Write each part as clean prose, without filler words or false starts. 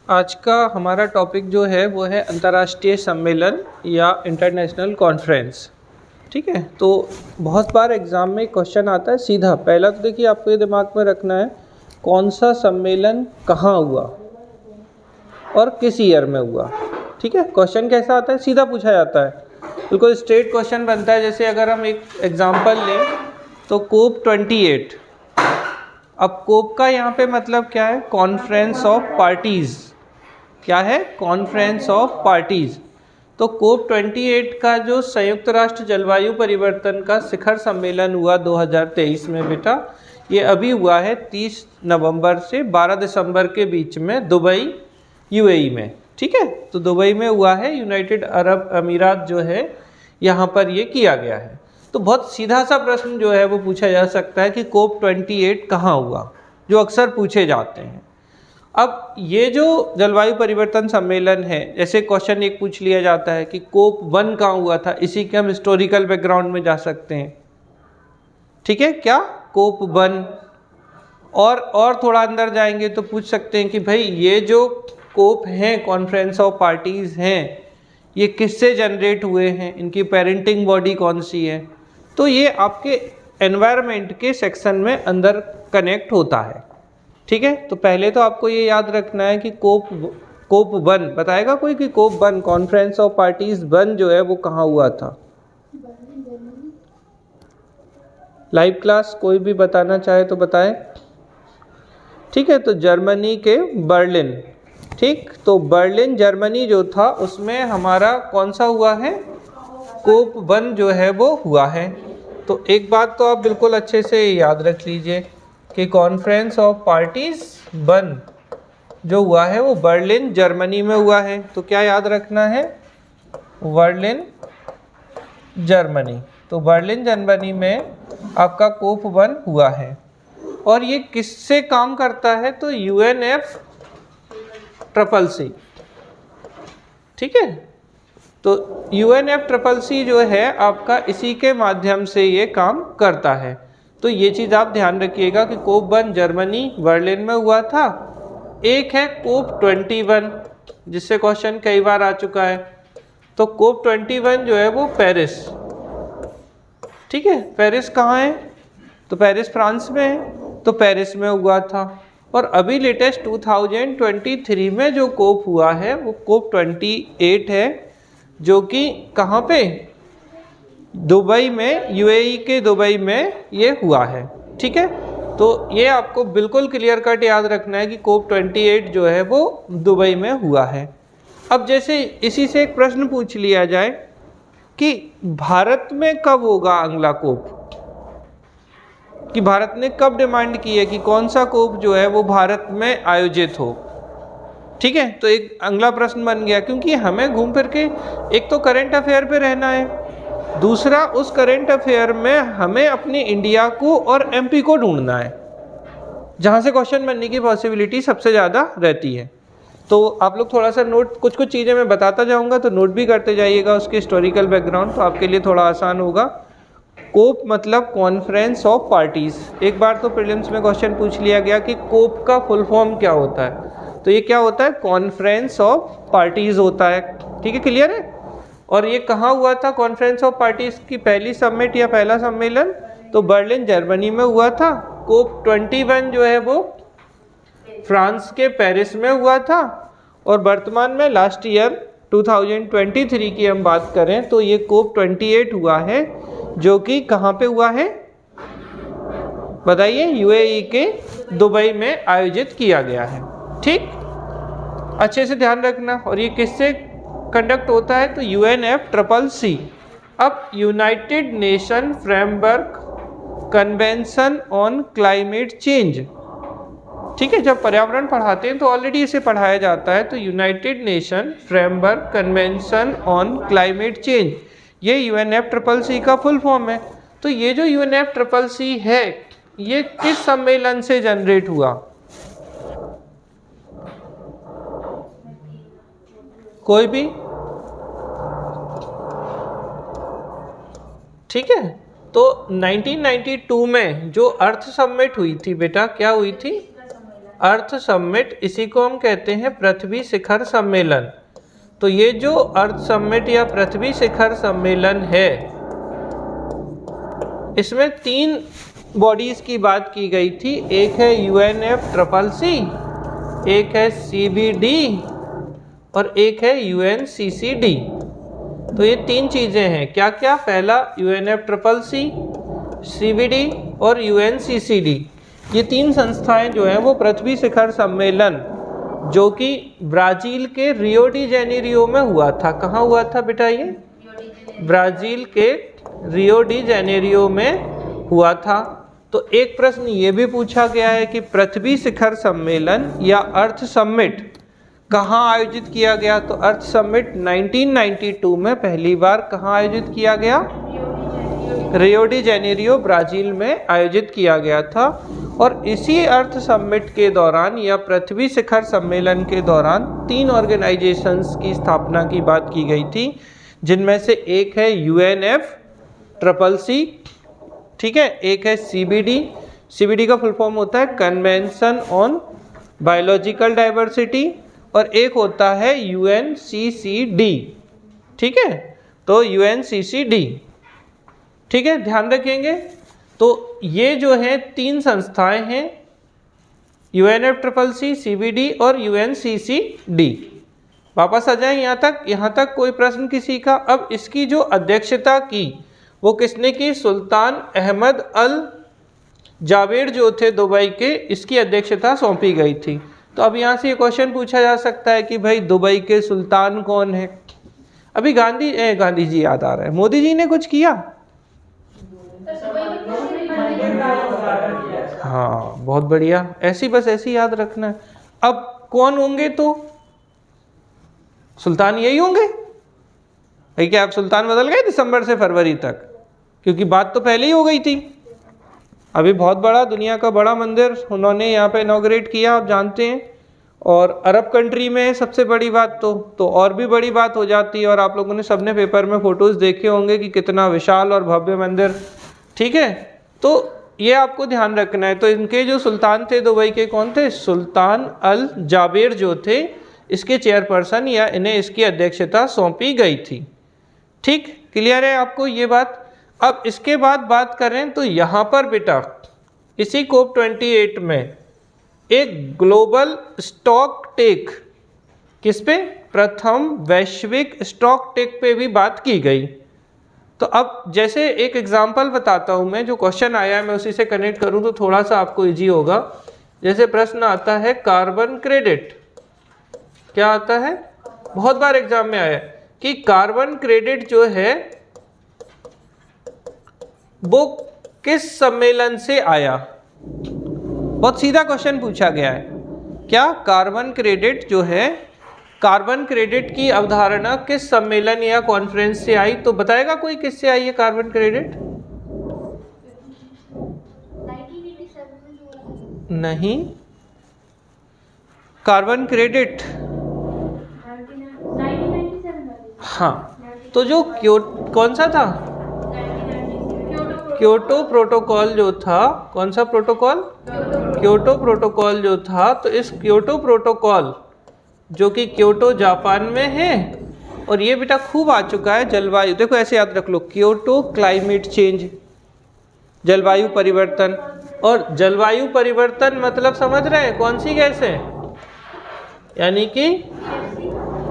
आज का हमारा टॉपिक जो है वो है अंतर्राष्ट्रीय सम्मेलन या इंटरनेशनल कॉन्फ्रेंस। ठीक है, तो बहुत बार एग्ज़ाम में क्वेश्चन आता है सीधा। पहला तो देखिए, आपको ये दिमाग में रखना है कौन सा सम्मेलन कहाँ हुआ और किस ईयर में हुआ। ठीक है, क्वेश्चन कैसा आता है, सीधा पूछा जाता है, बिल्कुल स्ट्रेट क्वेश्चन बनता है। जैसे अगर हम एक एग्जांपल लें तो कोप 28। अब कोप का यहाँ पे मतलब क्या है, कॉन्फ्रेंस ऑफ पार्टीज़। क्या है, कॉन्फ्रेंस ऑफ पार्टीज़। तो कोप 28 का जो संयुक्त राष्ट्र जलवायु परिवर्तन का शिखर सम्मेलन हुआ 2023 में बेटा, ये अभी हुआ है 30 नवंबर से 12 दिसंबर के बीच में दुबई यूएई में। ठीक है, तो दुबई में हुआ है, यूनाइटेड अरब अमीरात जो है यहाँ पर ये किया गया है। तो बहुत सीधा सा प्रश्न जो है वो पूछा जा सकता है कि कोप 28 कहाँ हुआ, जो अक्सर पूछे जाते हैं। अब ये जो जलवायु परिवर्तन सम्मेलन है, जैसे क्वेश्चन एक पूछ लिया जाता है कि कोप 1 कहाँ हुआ था, इसी के हम हिस्टोरिकल बैकग्राउंड में जा सकते हैं। ठीक है, क्या कोप 1, और थोड़ा अंदर जाएंगे तो पूछ सकते हैं कि भाई ये जो कोप हैं, कॉन्फ्रेंस ऑफ पार्टीज़ हैं, ये किससे जनरेट हुए हैं, इनकी पेरेंटिंग बॉडी कौन सी है। तो ये आपके एनवायरनमेंट के सेक्शन में अंदर कनेक्ट होता है। ठीक है, तो पहले तो आपको ये याद रखना है कि कोप 1 बताएगा कोई कि कोप 1 कॉन्फ्रेंस ऑफ पार्टीज 1 जो है वो कहाँ हुआ था। लाइव क्लास कोई भी बताना चाहे तो बताएं। ठीक है, तो जर्मनी के बर्लिन। ठीक, तो बर्लिन जर्मनी जो था उसमें हमारा कौन सा हुआ है, कोप 1 जो है वो हुआ है। तो एक बात तो आप बिल्कुल अच्छे से याद रख लीजिए कि कॉन्फ्रेंस ऑफ पार्टीज 1 जो हुआ है वो बर्लिन जर्मनी में हुआ है। तो क्या याद रखना है, बर्लिन जर्मनी। तो बर्लिन जर्मनी में आपका कोप 1 हुआ है। और ये किससे काम करता है, तो UNFCCC। ठीक है, तो UNFCCC जो है आपका इसी के माध्यम से ये काम करता है। तो ये चीज़ आप ध्यान रखिएगा कि कोप 1 जर्मनी बर्लिन में हुआ था। एक है कोप 21 जिससे क्वेश्चन कई बार आ चुका है। तो कोप 21 जो है वो पेरिस। ठीक है, पेरिस कहाँ है, तो पेरिस फ्रांस में है, तो पेरिस में हुआ था। और अभी लेटेस्ट 2023 में जो कोप हुआ है वो कोप 28 है, जो कि कहाँ पे, दुबई में, यूएई के दुबई में ये हुआ है। ठीक है, तो ये आपको बिल्कुल क्लियर कट याद रखना है कि कोप 28 जो है वो दुबई में हुआ है। अब जैसे इसी से एक प्रश्न पूछ लिया जाए कि भारत में कब होगा अगला कोप, कि भारत ने कब डिमांड की है कि कौन सा कोप जो है वो भारत में आयोजित हो। ठीक है, तो एक अगला प्रश्न बन गया, क्योंकि हमें घूम फिर के एक तो करंट अफेयर पे रहना है, दूसरा उस करंट अफेयर में हमें अपनी इंडिया को और एमपी को ढूंढना है, जहाँ से क्वेश्चन बनने की पॉसिबिलिटी सबसे ज़्यादा रहती है। तो आप लोग थोड़ा सा नोट, कुछ कुछ चीज़ें मैं बताता जाऊँगा तो नोट भी करते जाइएगा उसके हिस्टोरिकल बैकग्राउंड, तो आपके लिए थोड़ा आसान होगा। कोप मतलब कॉन्फ्रेंस ऑफ पार्टीज़। एक बार तो प्रीलिम्स में क्वेश्चन पूछ लिया गया कि कोप का फुल फॉर्म क्या होता है, तो ये क्या होता है, कॉन्फ्रेंस ऑफ पार्टीज़ होता है। ठीक है, क्लियर है। और ये कहाँ हुआ था, कॉन्फ्रेंस ऑफ पार्टीज़ की पहली समिट या पहला सम्मेलन, तो बर्लिन जर्मनी में हुआ था। कोप 21 जो है वो फ्रांस के पेरिस में हुआ था। और वर्तमान में लास्ट ईयर 2023 की हम बात करें तो ये कोप 28 हुआ है, जो कि कहाँ पे हुआ है बताइए, यूएई के दुबई में आयोजित किया गया है। ठीक, अच्छे से ध्यान रखना। और ये किससे कंडक्ट होता है, तो UNFCCC। अब United nation framework convention on climate change. ठीक है, जब पर्यावरण पढ़ाते हैं तो ऑलरेडी इसे पढ़ाया जाता है। तो United nation framework convention on climate change, ये UNFCCC का फुल फॉर्म है। तो ये जो UNFCCC है ये किस सम्मेलन से जनरेट हुआ, कोई भी। ठीक है, तो 1992 में जो अर्थ समिट हुई थी बेटा, क्या हुई थी, अर्थ समिट, इसी को हम कहते हैं पृथ्वी शिखर सम्मेलन। तो ये जो अर्थ समिट या पृथ्वी शिखर सम्मेलन है, इसमें 3 बॉडीज की बात की गई थी। एक है UNFCCC, एक है CBD और एक है UNCCD। तो ये 3 चीज़ें हैं, क्या क्या? पहला UNFCCC, CBD और UNCCD। ये 3 संस्थाएं जो हैं वो पृथ्वी शिखर सम्मेलन जो कि ब्राज़ील के रियो डी जेनेरियो में हुआ था। कहाँ हुआ था बेटा? ये ब्राज़ील के रियो डी जेनेरियो में हुआ था। तो एक प्रश्न ये भी पूछा गया है कि पृथ्वी शिखर सम्मेलन या अर्थ समिट कहाँ आयोजित किया गया? तो अर्थ समिट 1992 में पहली बार कहाँ आयोजित किया गया? रियो डी जेनेरियो, ब्राज़ील में आयोजित किया गया था। और इसी अर्थ समिट के दौरान या पृथ्वी शिखर सम्मेलन के दौरान 3 ऑर्गेनाइजेशंस की स्थापना की बात की गई थी, जिनमें से एक है UNFCCC, ठीक है, एक है CBD का फुल फॉर्म होता है कन्वेंशन ऑन बायोलॉजिकल डाइवर्सिटी, और एक होता है UNCCD, ठीक है। तो UNCCD, ठीक है, ध्यान रखेंगे। तो ये जो है 3 संस्थाएं हैं, UNFCCC, CBD और UNCCD। वापस आ जाए यहाँ तक कोई प्रश्न किसी का? अब इसकी जो अध्यक्षता की वो किसने की? सुल्तान अहमद अल जावेद जो थे दुबई के, इसकी अध्यक्षता सौंपी गई थी। तो अब यहाँ से ये क्वेश्चन पूछा जा सकता है कि भाई दुबई के सुल्तान कौन है? अभी गांधी जी याद आ रहा है, मोदी जी ने कुछ किया? हाँ, बहुत बढ़िया, बस ऐसी याद रखना है। अब कौन होंगे? तो सुल्तान यही होंगे। भाई क्या आप सुल्तान बदल गए दिसंबर से फरवरी तक? क्योंकि बात तो पहले ही हो गई थी। अभी बहुत बड़ा, दुनिया का बड़ा मंदिर उन्होंने यहाँ पे इनॉग्रेट किया, आप जानते हैं। और अरब कंट्री में सबसे बड़ी बात तो और भी बड़ी बात हो जाती है। और आप लोगों ने सबने पेपर में फोटोज देखे होंगे कि कितना विशाल और भव्य मंदिर, ठीक है। तो ये आपको ध्यान रखना है। तो इनके जो सुल्तान थे दुबई के, कौन थे? सुल्तान अल जावेद जो थे, इसके चेयरपर्सन या इन्हें इसकी अध्यक्षता सौंपी गई थी। ठीक, क्लियर है आपको ये बात? अब इसके बाद बात करें तो यहाँ पर बेटा इसी COP28 में एक ग्लोबल स्टॉक टेक, किस पे? प्रथम वैश्विक स्टॉक टेक पे भी बात की गई। तो अब जैसे एक एग्जांपल बताता हूँ मैं, जो क्वेश्चन आया है मैं उसी से कनेक्ट करूँ तो थोड़ा सा आपको इजी होगा। जैसे प्रश्न आता है कार्बन क्रेडिट, क्या आता है? बहुत बार एग्जाम में आया कि कार्बन क्रेडिट जो है वो किस सम्मेलन से आया? बहुत सीधा क्वेश्चन पूछा गया है। क्या कार्बन क्रेडिट जो है, कार्बन क्रेडिट की अवधारणा किस सम्मेलन या कॉन्फ्रेंस से आई? तो बताएगा कोई किससे आई है कार्बन क्रेडिट? नहीं, कार्बन क्रेडिट, हाँ, तो जो कौन सा था? क्योटो प्रोटोकॉल जो था। कौन सा प्रोटोकॉल? क्योटो प्रोटोकॉल जो था। तो इस क्योटो प्रोटोकॉल जो कि क्योटो जापान में है, और ये बेटा खूब आ चुका है जलवायु, देखो ऐसे याद रख लो, क्योटो क्लाइमेट चेंज, जलवायु परिवर्तन। और जलवायु परिवर्तन मतलब समझ रहे हैं कौन सी गैस है? यानी कि,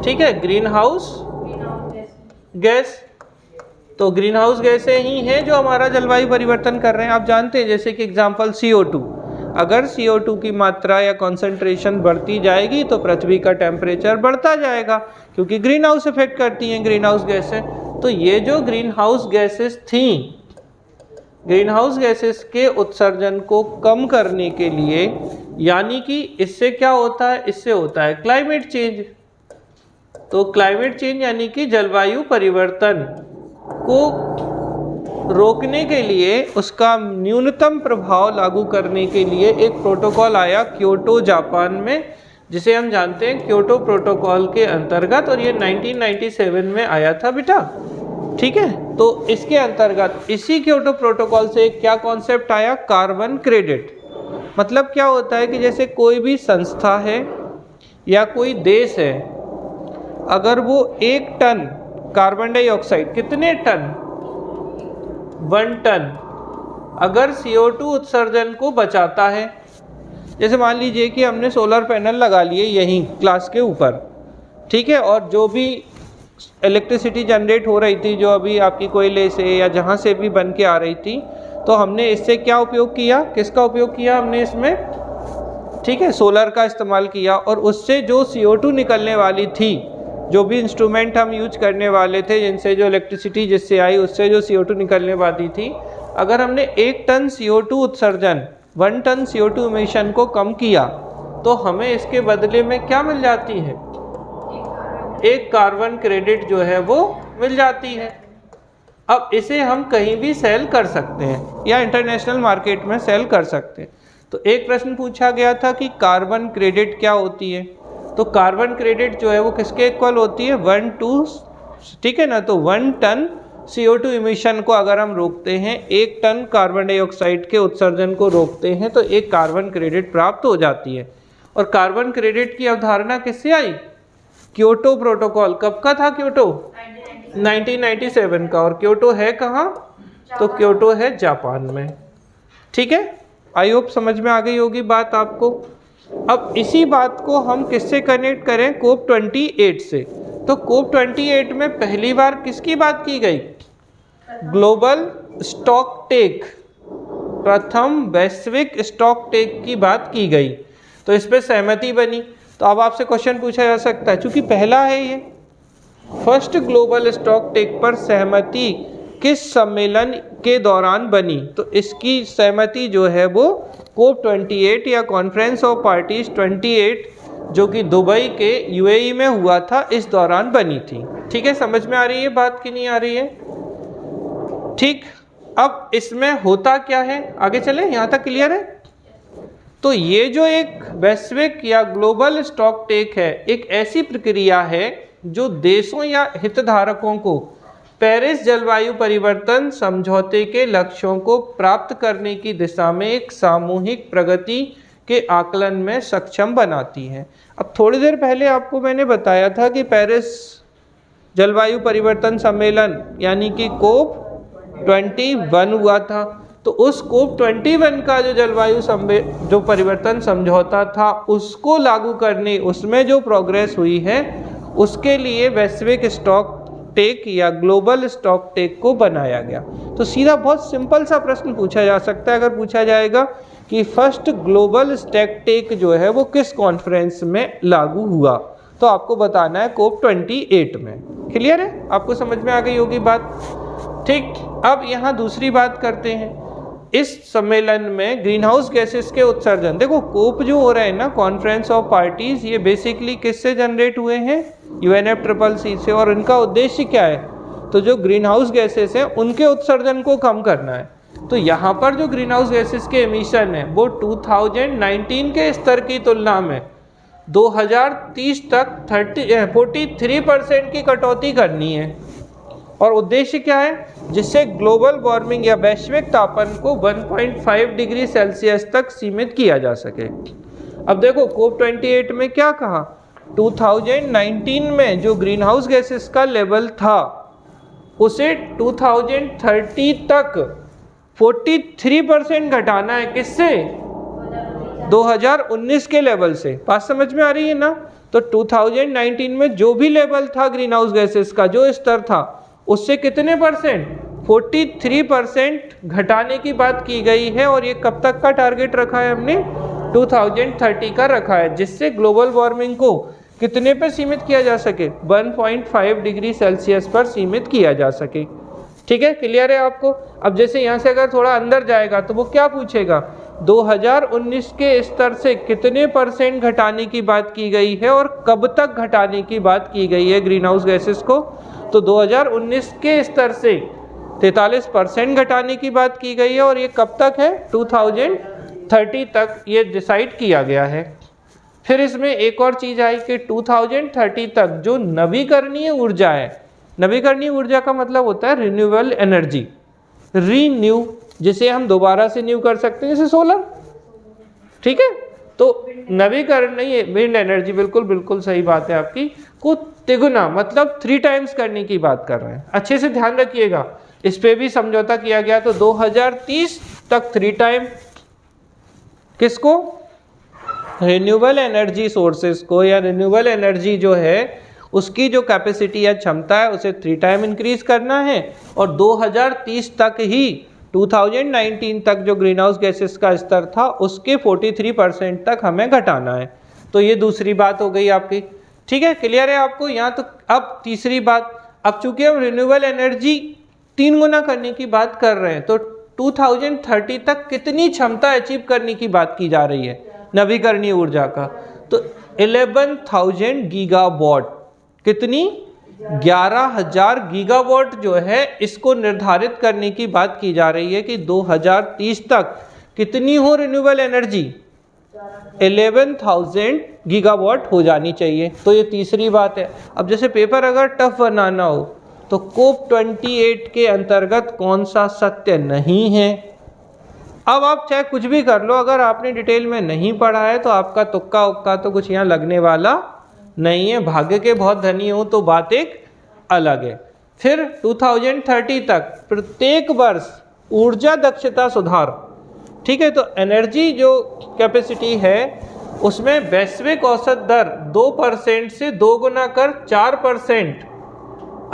ठीक है, ग्रीन हाउस गैस। तो ग्रीन हाउस गैसें ही हैं जो हमारा जलवायु परिवर्तन कर रहे हैं। आप जानते हैं, जैसे कि एग्जांपल CO2, अगर CO2 की मात्रा या कॉन्सेंट्रेशन बढ़ती जाएगी तो पृथ्वी का टेम्परेचर बढ़ता जाएगा, क्योंकि ग्रीन हाउस इफेक्ट करती हैं ग्रीन हाउस गैसें। तो ये जो ग्रीन हाउस गैसेस थी, ग्रीन हाउस गैसेस के उत्सर्जन को कम करने के लिए, यानी कि इससे क्या होता है? इससे होता है क्लाइमेट चेंज। तो क्लाइमेट चेंज यानी कि जलवायु परिवर्तन को रोकने के लिए, उसका न्यूनतम प्रभाव लागू करने के लिए एक प्रोटोकॉल आया क्योटो जापान में, जिसे हम जानते हैं क्योटो प्रोटोकॉल के अंतर्गत, और ये 1997 में आया था बेटा, ठीक है। तो इसके अंतर्गत इसी क्योटो प्रोटोकॉल से क्या कॉन्सेप्ट आया? Carbon credit. मतलब क्या होता है कि जैसे कोई भी संस्था है या कोई देश है, अगर वो 1 टन कार्बन डाइऑक्साइड, कितने टन, 1 टन अगर CO2 उत्सर्जन को बचाता है, जैसे मान लीजिए कि हमने सोलर पैनल लगा लिए यहीं क्लास के ऊपर, ठीक है, और जो भी इलेक्ट्रिसिटी जनरेट हो रही थी, जो अभी आपकी कोयले से या जहाँ से भी बन के आ रही थी, तो हमने इससे क्या उपयोग किया, किसका उपयोग किया हमने इसमें, ठीक है, सोलर का इस्तेमाल किया। और उससे जो CO2 निकलने वाली थी, जो भी इंस्ट्रूमेंट हम यूज करने वाले थे, जिनसे जो इलेक्ट्रिसिटी जिससे आई उससे जो CO2 निकलने वाली थी, अगर हमने 1 टन CO2 उत्सर्जन, 1 टन CO2 इमिशन को कम किया, तो हमें इसके बदले में क्या मिल जाती है, एक कार्बन क्रेडिट जो है वो मिल जाती है। अब इसे हम कहीं भी सेल कर सकते हैं या इंटरनेशनल मार्केट में सेल कर सकते हैं। तो एक प्रश्न पूछा गया था कि कार्बन क्रेडिट क्या होती है, तो कार्बन क्रेडिट जो है वो किसके इक्वल होती है, 1 टू, ठीक है ना, तो 1 टन CO2 इमिशन को अगर हम रोकते हैं, 1 टन कार्बन डाइऑक्साइड के उत्सर्जन को रोकते हैं, तो एक कार्बन क्रेडिट प्राप्त हो जाती है। और कार्बन क्रेडिट की अवधारणा किससे आई, क्योटो प्रोटोकॉल, कब का था क्योटो, 1997 का। और क्योटो है कहाँ, तो क्योटो है जापान में, ठीक है। आई होप समझ में आ गई होगी बात आपको। अब इसी बात को हम किससे कनेक्ट करें, COP28 से। तो COP28 में पहली बार किसकी बात की गई, ग्लोबल स्टॉक टेक, प्रथम वैश्विक स्टॉक टेक की बात की गई, तो इस पर सहमति बनी। तो अब आपसे क्वेश्चन पूछा जा सकता है, चूंकि पहला है ये, फर्स्ट ग्लोबल स्टॉक टेक पर सहमति किस सम्मेलन के दौरान बनी, तो इसकी सहमति जो है वो COP28 या कॉन्फ्रेंस ऑफ पार्टीज 28 जो कि दुबई के UAE में हुआ था, इस दौरान बनी थी। ठीक है, समझ में आ रही है बात कि नहीं आ रही है, ठीक। अब इसमें होता क्या है, आगे चले, यहाँ तक क्लियर है। तो ये जो एक वैश्विक या ग्लोबल स्टॉक टेक है, एक ऐसी प्रक्रिया है जो देशों या हितधारकों को पेरिस जलवायु परिवर्तन समझौते के लक्ष्यों को प्राप्त करने की दिशा में एक सामूहिक प्रगति के आकलन में सक्षम बनाती है। अब थोड़ी देर पहले आपको मैंने बताया था कि पेरिस जलवायु परिवर्तन सम्मेलन यानी कि COP21 हुआ था, तो उस COP21 का जो जलवायु जो परिवर्तन समझौता था उसको लागू करने, उसमें जो प्रोग्रेस हुई है, उसके लिए वैश्विक स्टॉक टेक या ग्लोबल स्टॉक टेक को बनाया गया। तो सीधा बहुत सिंपल सा प्रश्न पूछा जा सकता है, अगर पूछा जाएगा कि फर्स्ट ग्लोबल स्टॉक टेक जो है वो किस कॉन्फ्रेंस में लागू हुआ, तो आपको बताना है COP28 में। क्लियर है, आपको समझ में आ गई होगी बात, ठीक। अब यहाँ दूसरी बात करते हैं, इस सम्मेलन में ग्रीन हाउस गैसेस के उत्सर्जन, देखो कोप जो हो रहे हैं ना, कॉन्फ्रेंस ऑफ पार्टीज, ये बेसिकली किससे जनरेट हुए हैं, UNFCCC से, और इनका उद्देश्य क्या है, तो जो ग्रीन हाउस गैसेस हैं उनके उत्सर्जन को कम करना है। तो यहाँ पर जो ग्रीन हाउस गैसेस के एमिशन है वो 2019 के स्तर की तुलना में 2030 तक 43% की कटौती करनी है। और उद्देश्य क्या है, जिससे ग्लोबल वार्मिंग या वैश्विक तापन को 1.5 डिग्री सेल्सियस तक सीमित किया जा सके। अब देखो COP28 में क्या कहा, 2019 में जो ग्रीन हाउस गैसेस का लेवल था उसे 2030 तक 43% घटाना है, किससे, 2019 के लेवल से। बात समझ में आ रही है ना। तो 2019 में जो भी लेवल था ग्रीन हाउस गैसेस का, जो स्तर था, उससे कितने परसेंट, 43% घटाने की बात की गई है। और ये कब तक का टारगेट रखा है हमने, 2030 का रखा है, जिससे ग्लोबल वार्मिंग को कितने पर सीमित किया जा सके, 1.5 डिग्री सेल्सियस पर सीमित किया जा सके। ठीक है, क्लियर है आपको। अब जैसे यहाँ से अगर थोड़ा अंदर जाएगा तो वो क्या पूछेगा, 2019 के स्तर से कितने % घटाने की बात की गई है और कब तक घटाने की बात की गई है ग्रीन हाउस गैसेस को। तो 2019 के स्तर से 43% घटाने की बात की गई है, और ये कब तक है, 2030 तक ये डिसाइड किया गया है। फिर इसमें एक और चीज़ आई कि 2030 तक जो नवीकरणीय ऊर्जा है, नवीकरणीय ऊर्जा का मतलब होता है रिन्यूएबल एनर्जी, रीन्यू, जिसे हम दोबारा से न्यू कर सकते हैं, जैसे सोलर, ठीक है, तो नवीकरणीय विंड एनर्जी, बिल्कुल बिल्कुल सही बात है आपकी, को तिगुना मतलब 3 टाइम्स करने की बात कर रहे हैं। अच्छे से ध्यान रखिएगा, इस पे भी समझौता किया गया, तो 2030 तक 3 टाइम किसको, रिन्यूएबल एनर्जी सोर्सेस को, या रिन्यूएबल एनर्जी जो है उसकी जो कैपेसिटी या क्षमता है उसे 3 टाइम इंक्रीज करना है, और 2030 तक ही 2019 तक जो ग्रीन हाउस गैसेस का स्तर था उसके 43% तक हमें घटाना है। तो ये दूसरी बात हो गई आपकी, ठीक है, क्लियर है आपको यहाँ। तो अब तीसरी बात, अब चूंकि हम रिन्यूएबल एनर्जी 3 गुना करने की बात कर रहे हैं, तो 2030 तक कितनी क्षमता अचीव करने की बात की जा रही है नवीकरणीय ऊर्जा का, तो 11,000 गीगावाट, कितनी, 11,000 गीगावाट जो है इसको निर्धारित करने की बात की जा रही है कि 2030 तक कितनी हो रिन्यूएबल एनर्जी, 11,000 गीगावाट हो जानी चाहिए। तो ये तीसरी बात है। अब जैसे पेपर अगर टफ बनाना हो तो COP28 के अंतर्गत कौन सा सत्य नहीं है। अब आप चाहे कुछ भी कर लो, अगर आपने डिटेल में नहीं पढ़ा है तो आपका तुक्का उक्का तो कुछ यहाँ लगने वाला नहीं है। भाग्य के बहुत धनी हो तो बात एक अलग है। फिर 2030 तक प्रत्येक वर्ष ऊर्जा दक्षता सुधार, ठीक है, तो एनर्जी जो कैपेसिटी है उसमें वैश्विक औसत दर 2% से 2 गुना कर 4%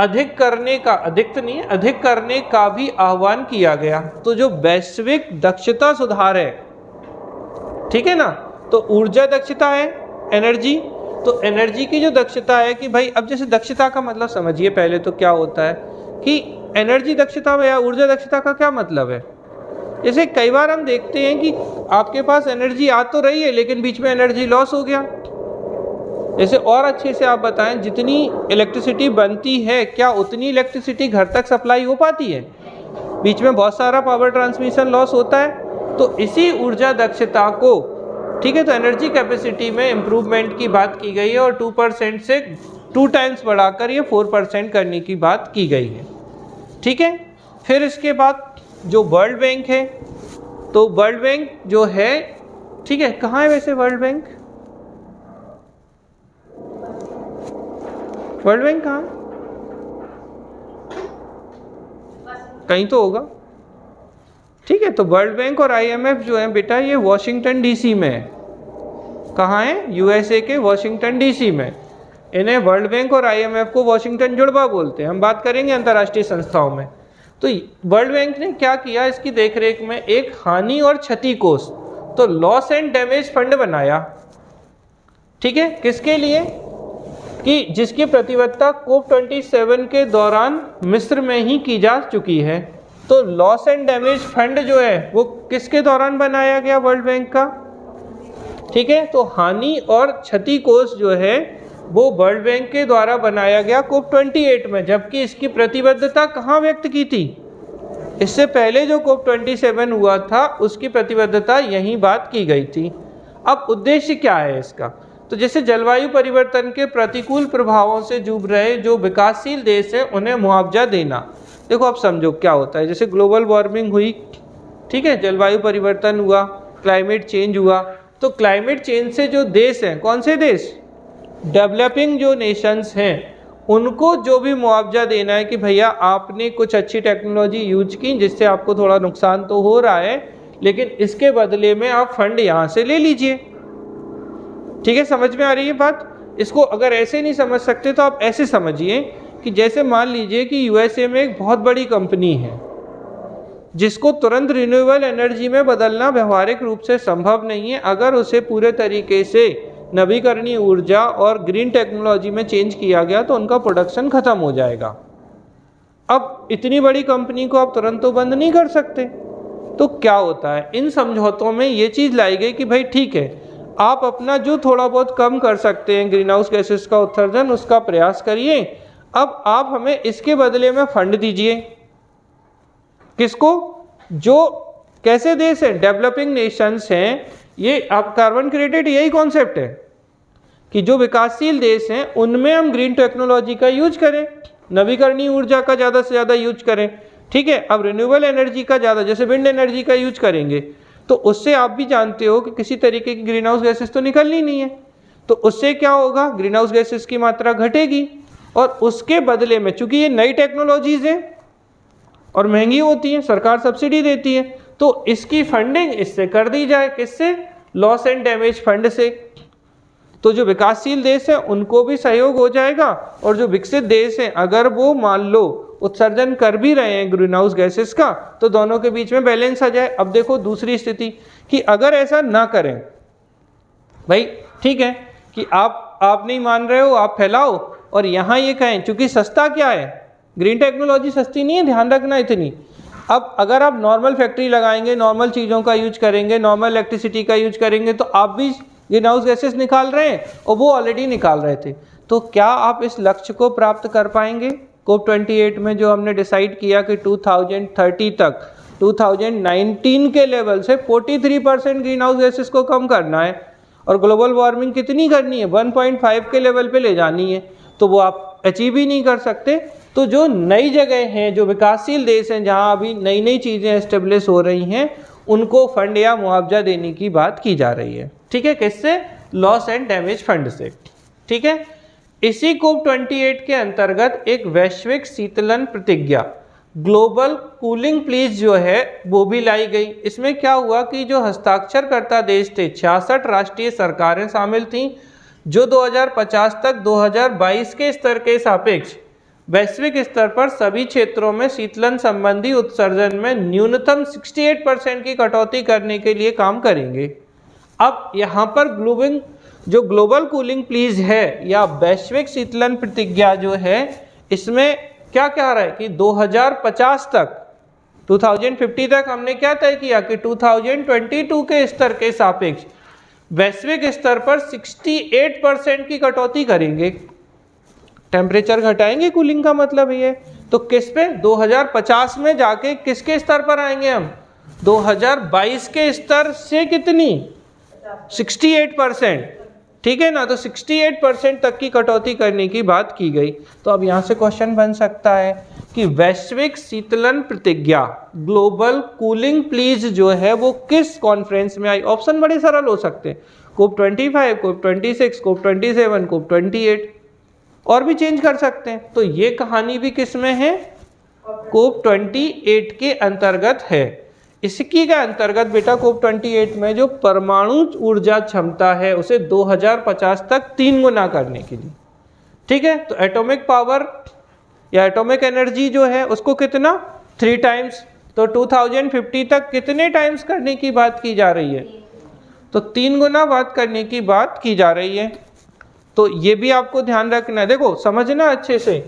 अधिक करने का, अधिक नहीं है, अधिक करने का भी आह्वान किया गया। तो जो वैश्विक दक्षता सुधार है, ठीक है ना, तो ऊर्जा दक्षता है एनर्जी, तो एनर्जी की जो दक्षता है कि भाई, अब जैसे दक्षता का मतलब समझिए पहले तो क्या होता है कि एनर्जी दक्षता या ऊर्जा दक्षता का क्या मतलब है। जैसे कई बार हम देखते हैं कि आपके पास एनर्जी आ तो रही है लेकिन बीच में एनर्जी लॉस हो गया। जैसे और अच्छे से आप बताएं, जितनी इलेक्ट्रिसिटी बनती है क्या उतनी इलेक्ट्रिसिटी घर तक सप्लाई हो पाती है, बीच में बहुत सारा पावर ट्रांसमिशन लॉस होता है। तो इसी ऊर्जा दक्षता को, ठीक है, तो एनर्जी कैपेसिटी में इम्प्रूवमेंट की बात की गई है और 2% से 2 टाइम्स बढ़ाकर ये 4% करने की बात की गई है, ठीक है। फिर इसके बाद जो वर्ल्ड बैंक है, तो वर्ल्ड बैंक जो है, ठीक है, कहाँ है वैसे वर्ल्ड बैंक, वर्ल्ड बैंक कहाँ, कहीं तो होगा, ठीक है। तो वर्ल्ड बैंक और IMF जो है बेटा ये वॉशिंगटन DC में है। कहाँ है, USA के वॉशिंगटन DC में। इन्हें वर्ल्ड बैंक और IMF को वॉशिंगटन जुड़वा बोलते हैं। हम बात करेंगे अंतर्राष्ट्रीय संस्थाओं में। तो वर्ल्ड बैंक ने क्या किया, इसकी देखरेख में एक हानि और क्षति कोष, तो लॉस एंड डैमेज फंड बनाया, ठीक है, किसके लिए, कि जिसकी प्रतिबद्धता COP27 के दौरान मिस्र में ही की जा चुकी है। तो लॉस एंड डैमेज फंड जो है वो किसके दौरान बनाया गया, वर्ल्ड बैंक का, ठीक है। तो हानि और क्षति कोष जो है वो वर्ल्ड बैंक के द्वारा बनाया गया COP28 में, जबकि इसकी प्रतिबद्धता कहाँ व्यक्त की थी, इससे पहले जो COP27 हुआ था उसकी प्रतिबद्धता यहीं बात की गई थी। अब उद्देश्य क्या है इसका, तो जैसे जलवायु परिवर्तन के प्रतिकूल प्रभावों से जूझ रहे जो विकासशील देश हैं उन्हें मुआवजा देना। देखो आप समझो क्या होता है, जैसे ग्लोबल वार्मिंग हुई, ठीक है, जलवायु परिवर्तन हुआ, क्लाइमेट चेंज हुआ, तो क्लाइमेट चेंज से जो देश हैं, कौन से देश, डेवलपिंग जो नेशंस हैं, उनको जो भी मुआवजा देना है कि भैया आपने कुछ अच्छी टेक्नोलॉजी यूज की जिससे आपको थोड़ा नुकसान तो हो रहा है, लेकिन इसके बदले में आप फंड यहाँ से ले लीजिए। ठीक है, समझ में आ रही है बात। इसको अगर ऐसे नहीं समझ सकते तो आप ऐसे समझिए कि जैसे मान लीजिए कि USA में एक बहुत बड़ी कंपनी है जिसको तुरंत रिन्यूएबल एनर्जी में बदलना व्यवहारिक रूप से संभव नहीं है। अगर उसे पूरे तरीके से नवीकरणीय ऊर्जा और ग्रीन टेक्नोलॉजी में चेंज किया गया तो उनका प्रोडक्शन खत्म हो जाएगा। अब इतनी बड़ी कंपनी को आप तुरंत तो बंद नहीं कर सकते, तो क्या होता है, इन समझौतों में ये चीज़ लाई गई कि भाई ठीक है, आप अपना जो थोड़ा बहुत कम कर सकते हैं ग्रीन हाउस गैसेस का उत्सर्जन, उसका प्रयास करिए। अब आप हमें इसके बदले में फंड दीजिए। किसको, जो कैसे देश हैं, डेवलपिंग नेशंस हैं, ये आप कार्बन क्रेडिट यही कॉन्सेप्ट है कि जो विकासशील देश हैं उनमें हम ग्रीन टेक्नोलॉजी का यूज करें, नवीकरणीय ऊर्जा का ज़्यादा से ज़्यादा यूज करें। ठीक है, अब रिन्यूएबल एनर्जी का ज़्यादा, जैसे विंड एनर्जी का यूज करेंगे तो उससे आप भी जानते हो कि किसी तरीके की ग्रीन हाउस गैसेस तो निकलनी नहीं है। तो उससे क्या होगा, ग्रीन हाउस गैसेस की मात्रा घटेगी, और उसके बदले में चूंकि ये नई टेक्नोलॉजीज है और महंगी होती है, सरकार सब्सिडी देती है, तो इसकी फंडिंग इससे कर दी जाए, किससे, लॉस एंड डैमेज फंड से। तो जो विकासशील देश है उनको भी सहयोग हो जाएगा, और जो विकसित देश है अगर वो मान लो उत्सर्जन कर भी रहे हैं ग्रीन हाउस गैसेस का, तो दोनों के बीच में बैलेंस आ जाए। अब देखो दूसरी स्थिति कि अगर ऐसा ना करें, भाई ठीक है कि आप नहीं मान रहे हो, आप फैलाओ, और यहाँ ये कहें चूंकि सस्ता क्या है, ग्रीन टेक्नोलॉजी सस्ती नहीं है, ध्यान रखना इतनी। अब अगर आप नॉर्मल फैक्ट्री लगाएंगे, नॉर्मल चीज़ों का यूज करेंगे, नॉर्मल इलेक्ट्रिसिटी का यूज करेंगे, तो आप भी ग्रीन हाउस गैसेस निकाल रहे हैं और वो ऑलरेडी निकाल रहे थे। तो क्या आप इस लक्ष्य को प्राप्त कर पाएंगे? COP28 में जो हमने डिसाइड किया कि 2030 तक 2019 के लेवल से 43% ग्रीन हाउस गैसेस को कम करना है, और ग्लोबल वार्मिंग कितनी करनी है, 1.5 के लेवल पे ले जानी है, तो वो आप अचीव ही नहीं कर सकते। तो जो नई जगह हैं, जो विकासशील देश हैं, जहां अभी नई नई चीज़ें एस्टेब्लिश हो रही हैं, उनको फंड या मुआवजा देने की बात की जा रही है। ठीक है, किससे, लॉस एंड डैमेज फंड से। ठीक है, इसी COP28 के अंतर्गत एक वैश्विक शीतलन प्रतिज्ञा, ग्लोबल कूलिंग प्लीज जो है वो भी लाई गई। इसमें क्या हुआ कि जो हस्ताक्षरकर्ता देश थे, 66 राष्ट्रीय सरकारें शामिल थीं, जो 2050 तक 2022 के स्तर के सापेक्ष वैश्विक स्तर पर सभी क्षेत्रों में शीतलन संबंधी उत्सर्जन में न्यूनतम 68% की कटौती करने के लिए काम करेंगे। अब यहाँ पर ग्लोबल कूलिंग प्लीज है या वैश्विक शीतलन प्रतिज्ञा जो है, इसमें क्या कह रहा है कि 2050 तक 2050 तक हमने क्या तय किया कि 2022 के स्तर के सापेक्ष वैश्विक स्तर पर 68% की कटौती करेंगे, टेम्परेचर घटाएंगे, कूलिंग का मतलब ये। तो किस पे, 2050 में जाके किसके स्तर पर आएंगे हम, 2022 के स्तर से कितनी, 68%। ठीक है ना, तो 68% तक की कटौती करने की बात की गई। तो अब यहाँ से क्वेश्चन बन सकता है कि वैश्विक शीतलन प्रतिज्ञा, ग्लोबल कूलिंग प्लीज जो है वो किस कॉन्फ्रेंस में आई? ऑप्शन बड़े सरल हो सकते हैं, COP25, COP26, COP27, COP28, और भी चेंज कर सकते हैं। तो ये कहानी भी किस में है, COP28 के अंतर्गत है। इसकी के अंतर्गत बेटा COP28 में जो परमाणु ऊर्जा क्षमता है उसे 2050 तक 3 गुना करने के लिए, ठीक है, तो एटॉमिक पावर या एटॉमिक एनर्जी जो है उसको कितना, 3 टाइम्स, तो 2050 तक कितने टाइम्स करने की बात की जा रही है, तो 3 गुना बात करने की बात की जा रही है। तो ये भी आपको ध्यान रखना है, देखो समझना अच्छे से,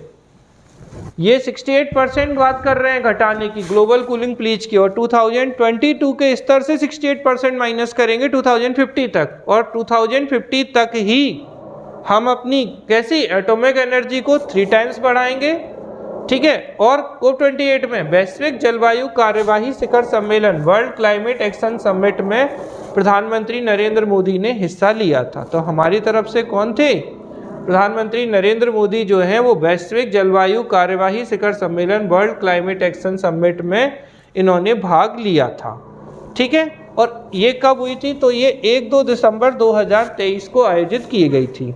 ये 68% बात कर रहे हैं घटाने की ग्लोबल कूलिंग प्लीज की, और 2022 के स्तर से 68% माइनस करेंगे 2050 तक, और 2050 तक ही हम अपनी कैसी एटॉमिक एनर्जी को 3 टाइम्स बढ़ाएंगे। ठीक है, और COP28 में वैश्विक जलवायु कार्यवाही शिखर सम्मेलन, वर्ल्ड क्लाइमेट एक्शन समिट में प्रधानमंत्री नरेंद्र मोदी ने हिस्सा लिया था। तो हमारी तरफ से कौन थे, प्रधानमंत्री नरेंद्र मोदी जो हैं वो वैश्विक जलवायु कार्यवाही शिखर सम्मेलन, वर्ल्ड क्लाइमेट एक्शन समिट में इन्होंने भाग लिया था। ठीक है, और ये कब हुई थी, तो ये 1-2 दिसंबर 2023 को आयोजित की गई थी।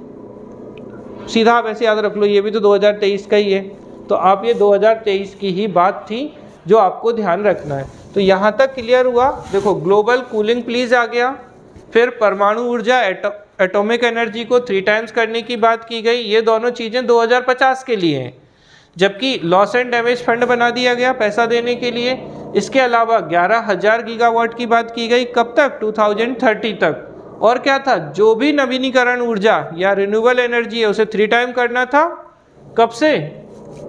सीधा आप ऐसे याद रख लो, ये भी तो 2023 का ही है, तो आप ये 2023 की ही बात थी जो आपको ध्यान रखना है। तो यहाँ तक क्लियर हुआ। देखो ग्लोबल कूलिंग प्लीज आ गया, फिर परमाणु ऊर्जा एटॉमिक एनर्जी को 3 टाइम्स करने की बात की गई, ये दोनों चीज़ें 2050 के लिए हैं, जबकि लॉस एंड डैमेज फंड बना दिया गया पैसा देने के लिए। इसके अलावा 11,000 गीगावाट की बात की गई, कब तक, 2030 तक। और क्या था, जो भी नवीनीकरण ऊर्जा या रिन्यूएबल एनर्जी है उसे 3 टाइम करना था, कब से,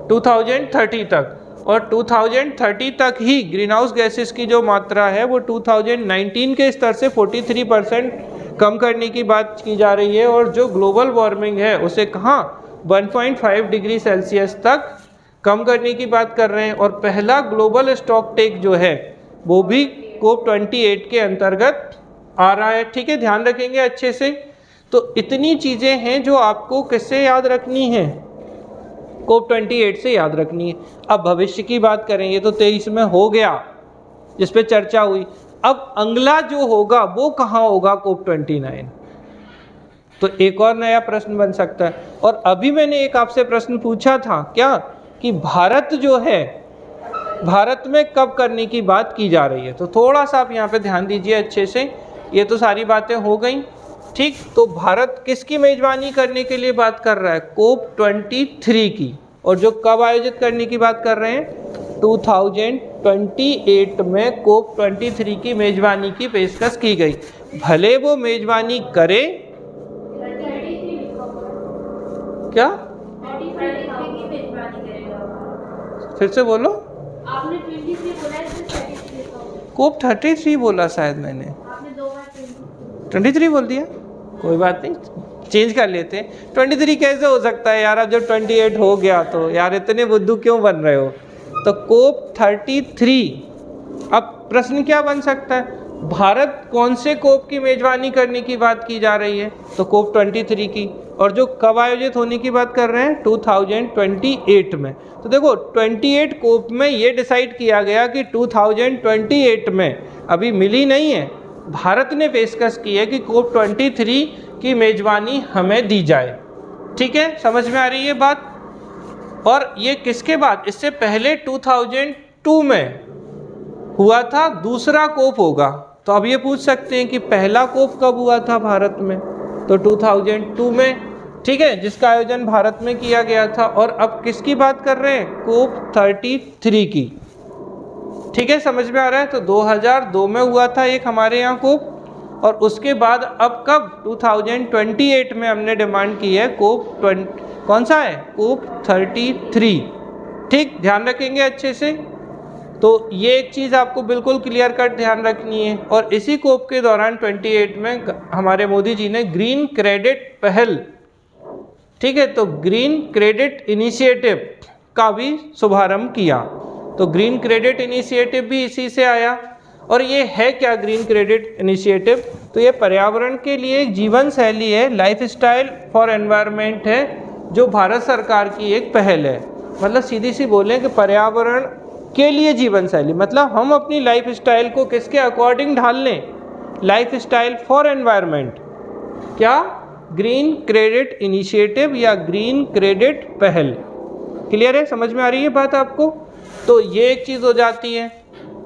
2030 तक, और 2030 तक ही ग्रीन हाउस गैसेस की जो मात्रा है वो 2019 के स्तर से 43% कम करने की बात की जा रही है, और जो ग्लोबल वार्मिंग है उसे कहाँ 1.5 डिग्री सेल्सियस तक कम करने की बात कर रहे हैं। और पहला ग्लोबल स्टॉक टेक जो है वो भी COP28 के अंतर्गत आ रहा है। ठीक है, ध्यान रखेंगे अच्छे से। तो इतनी चीज़ें हैं जो आपको किससे याद रखनी है, COP28 से याद रखनी है। अब भविष्य की बात करें, ये तो 23 में हो गया जिस पे चर्चा हुई। अब अगला जो होगा वो कहाँ होगा, कोप 29। तो एक और नया प्रश्न बन सकता है। और अभी मैंने एक आपसे प्रश्न पूछा था क्या, कि भारत जो है, भारत में कब करने की बात की जा रही है। तो थोड़ा सा आप यहाँ पे ध्यान दीजिए अच्छे से। ये तो सारी बातें हो गई, ठीक। तो भारत किसकी मेजबानी करने के लिए बात कर रहा है, कोप 23 की। और जो कब आयोजित करने की बात कर रहे हैं, 2028 में कोप 23 की मेजबानी की पेशकश की गई। भले वो मेजबानी करे, क्या, फिर से बोलो। आपने 23 बोला है, 33 कोप 33 बोला शायद मैंने, आपने 2 बार 23 बोल दिया, कोई बात नहीं, चेंज कर लेते हैं। 23 कैसे हो सकता है यार, अब जब 28 हो गया तो यार इतने बुद्धू क्यों बन रहे हो। तो कोप 33। अब प्रश्न क्या बन सकता है, भारत कौन से कोप की मेजबानी करने की बात की जा रही है, तो कोप 23 की। और जो कब आयोजित होने की बात कर रहे हैं, 2028 में। तो देखो 28 कोप में ये डिसाइड किया गया कि 2028 में, अभी मिली नहीं है, भारत ने पेशकश की है कि कोप 23 की मेजबानी हमें दी जाए। ठीक है, समझ में आ रही है बात। और ये किसके बाद, इससे पहले 2002 में हुआ था, दूसरा कोप होगा। तो अब ये पूछ सकते हैं कि पहला कोप कब हुआ था भारत में, तो 2002 में, ठीक है, जिसका आयोजन भारत में किया गया था। और अब किसकी बात कर रहे हैं, कोप 33 की। ठीक है, समझ में आ रहा है। तो 2002 में हुआ था एक हमारे यहाँ कोप, और उसके बाद अब कब, 2028 में हमने डिमांड की है कोप कौन सा है, कोप 33। ठीक, ध्यान रखेंगे अच्छे से। तो ये एक चीज़ आपको बिल्कुल क्लियर कट ध्यान रखनी है। और इसी कोप के दौरान 28 में हमारे मोदी जी ने ग्रीन क्रेडिट पहल, ठीक है, तो ग्रीन क्रेडिट इनिशिएटिव का भी शुभारंभ किया। तो ग्रीन क्रेडिट इनिशिएटिव भी इसी से आया। और ये है क्या ग्रीन क्रेडिट इनिशिएटिव, तो ये पर्यावरण के लिए एक जीवन शैली है, लाइफस्टाइल फॉर एनवायरनमेंट है, जो भारत सरकार की एक पहल है। मतलब सीधी सी बोलें कि पर्यावरण के लिए जीवन शैली, मतलब हम अपनी लाइफ स्टाइल को किसके अकॉर्डिंग ढाल लें, लाइफ स्टाइल फॉर एनवायरनमेंट। क्या, ग्रीन क्रेडिट इनिशिएटिव या ग्रीन क्रेडिट पहल। क्लियर है, समझ में आ रही है बात आपको। तो ये एक चीज़ हो जाती है।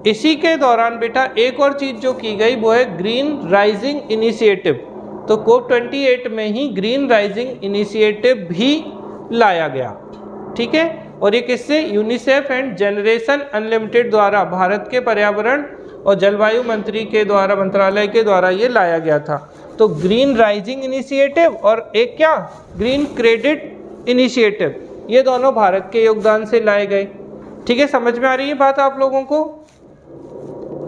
इसी के दौरान बेटा एक और चीज़ जो की गई वो है ग्रीन राइजिंग इनिशिएटिव। तो कोप 28 में ही ग्रीन राइजिंग इनिशिएटिव भी लाया गया। ठीक है, और ये किससे, यूनिसेफ एंड जनरेशन अनलिमिटेड द्वारा, भारत के पर्यावरण और जलवायु मंत्री के द्वारा, मंत्रालय के द्वारा ये लाया गया था। तो ग्रीन राइजिंग इनिशिएटिव और एक क्या, ग्रीन क्रेडिट इनिशिएटिव, ये दोनों भारत के योगदान से लाए गए। ठीक है, समझ में आ रही है बात आप लोगों को।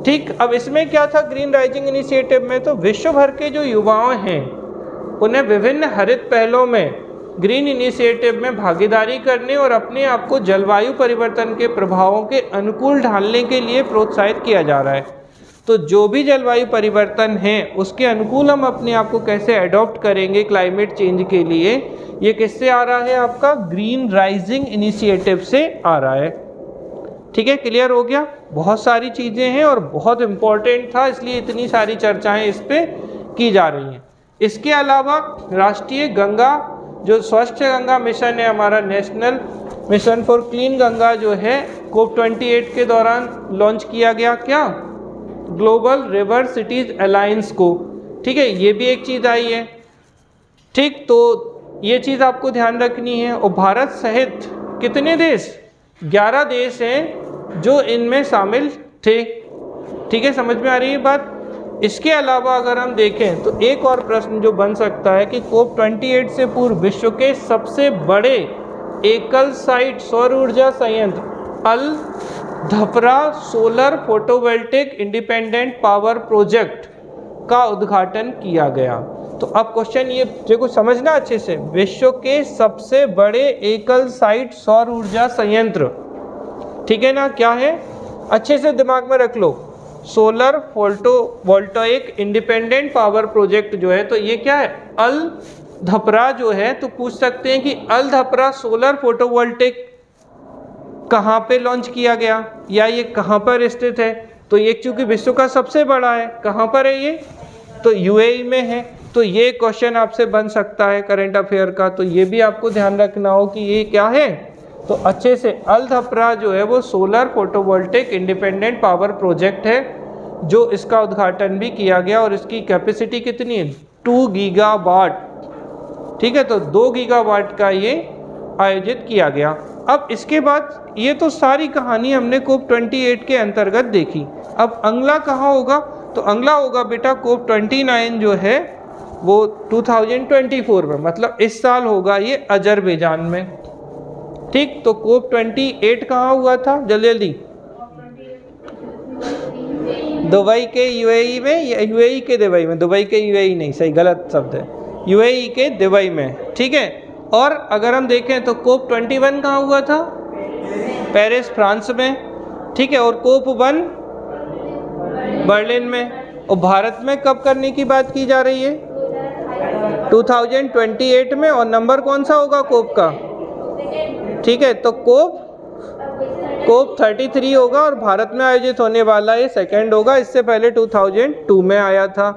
ठीक, अब इसमें क्या था ग्रीन राइजिंग इनिशिएटिव में, तो विश्व भर के जो युवाओं हैं उन्हें विभिन्न हरित पहलों में ग्रीन इनिशिएटिव में भागीदारी करने और अपने आप को जलवायु परिवर्तन के प्रभावों के अनुकूल ढालने के लिए प्रोत्साहित किया जा रहा है। तो जो भी जलवायु परिवर्तन है उसके अनुकूल हम अपने आप को कैसे अडॉप्ट करेंगे क्लाइमेट चेंज के लिए, ये किससे आ रहा है, आपका ग्रीन राइजिंग इनिशिएटिव से आ रहा है। ठीक है, क्लियर हो गया। बहुत सारी चीज़ें हैं और बहुत इम्पोर्टेंट था, इसलिए इतनी सारी चर्चाएं इस पे की जा रही हैं। इसके अलावा राष्ट्रीय गंगा, जो स्वच्छ गंगा मिशन है हमारा, national mission for clean Ganga, जो है कोप 28 के दौरान लॉन्च किया गया, क्या, ग्लोबल रिवर सिटीज अलायंस को। ठीक है, ये भी एक चीज़ आई है। ठीक, तो ये चीज़ आपको ध्यान रखनी है। और भारत सहित कितने देश, 11 देश हैं जो इनमें शामिल थे। ठीक है, समझ में आ रही है बात। इसके अलावा अगर हम देखें तो एक और प्रश्न जो बन सकता है कि कोप 28 से पूर्व विश्व के सबसे बड़े एकल साइट सौर ऊर्जा संयंत्र Al Dhafra solar photovoltaic independent power project का उद्घाटन किया गया। तो अब क्वेश्चन ये देखो, समझना अच्छे से, विश्व के सबसे बड़े एकल साइट सौर ऊर्जा संयंत्र, ठीक है ना, क्या है, अच्छे से दिमाग में रख लो, solar photovoltaic independent power project जो है, तो ये क्या है, अल धपरा जो है। तो पूछ सकते हैं कि अल धपरा सोलर फोटोवोल्टिक कहाँ पे लॉन्च किया गया या ये कहाँ पर स्थित है, तो ये चूंकि विश्व का सबसे बड़ा है, कहाँ पर है ये, तो यूएई में है। तो ये क्वेश्चन आपसे बन सकता है करंट अफेयर का, तो ये भी आपको ध्यान रखना हो कि ये क्या है। तो अच्छे से अल धपरा जो है वो solar photovoltaic independent power project है, जो इसका उद्घाटन भी किया गया और इसकी कैपेसिटी कितनी है, 2 गीगावाट। ठीक है, तो 2 गीगावाट का ये आयोजित किया गया। अब इसके बाद ये तो सारी कहानी हमने कोप 28 के अंतर्गत देखी। अब अगला कहाँ होगा, तो अगला होगा बेटा कोप 29 जो है वो 2024 में, मतलब इस साल होगा ये अजरबैजान में। ठीक, तो कोप 28 कहाँ हुआ था, जल्दी जल्दी, दुबई के यूएई में, या यूएई के दुबई में, दुबई के यूएई नहीं, सही गलत शब्द है, यूएई के दुबई में। ठीक है, और अगर हम देखें तो कोप 21 कहाँ हुआ था, पेरिस फ्रांस में। ठीक है, और कोप 1 बर्लिन में। और भारत में कब करने की बात की जा रही है, 2028 में। और नंबर कौन सा होगा कोप का, ठीक है, तो कोप 33 होगा और भारत में आयोजित होने वाला ये सेकंड होगा। इससे पहले 2002 में आया था,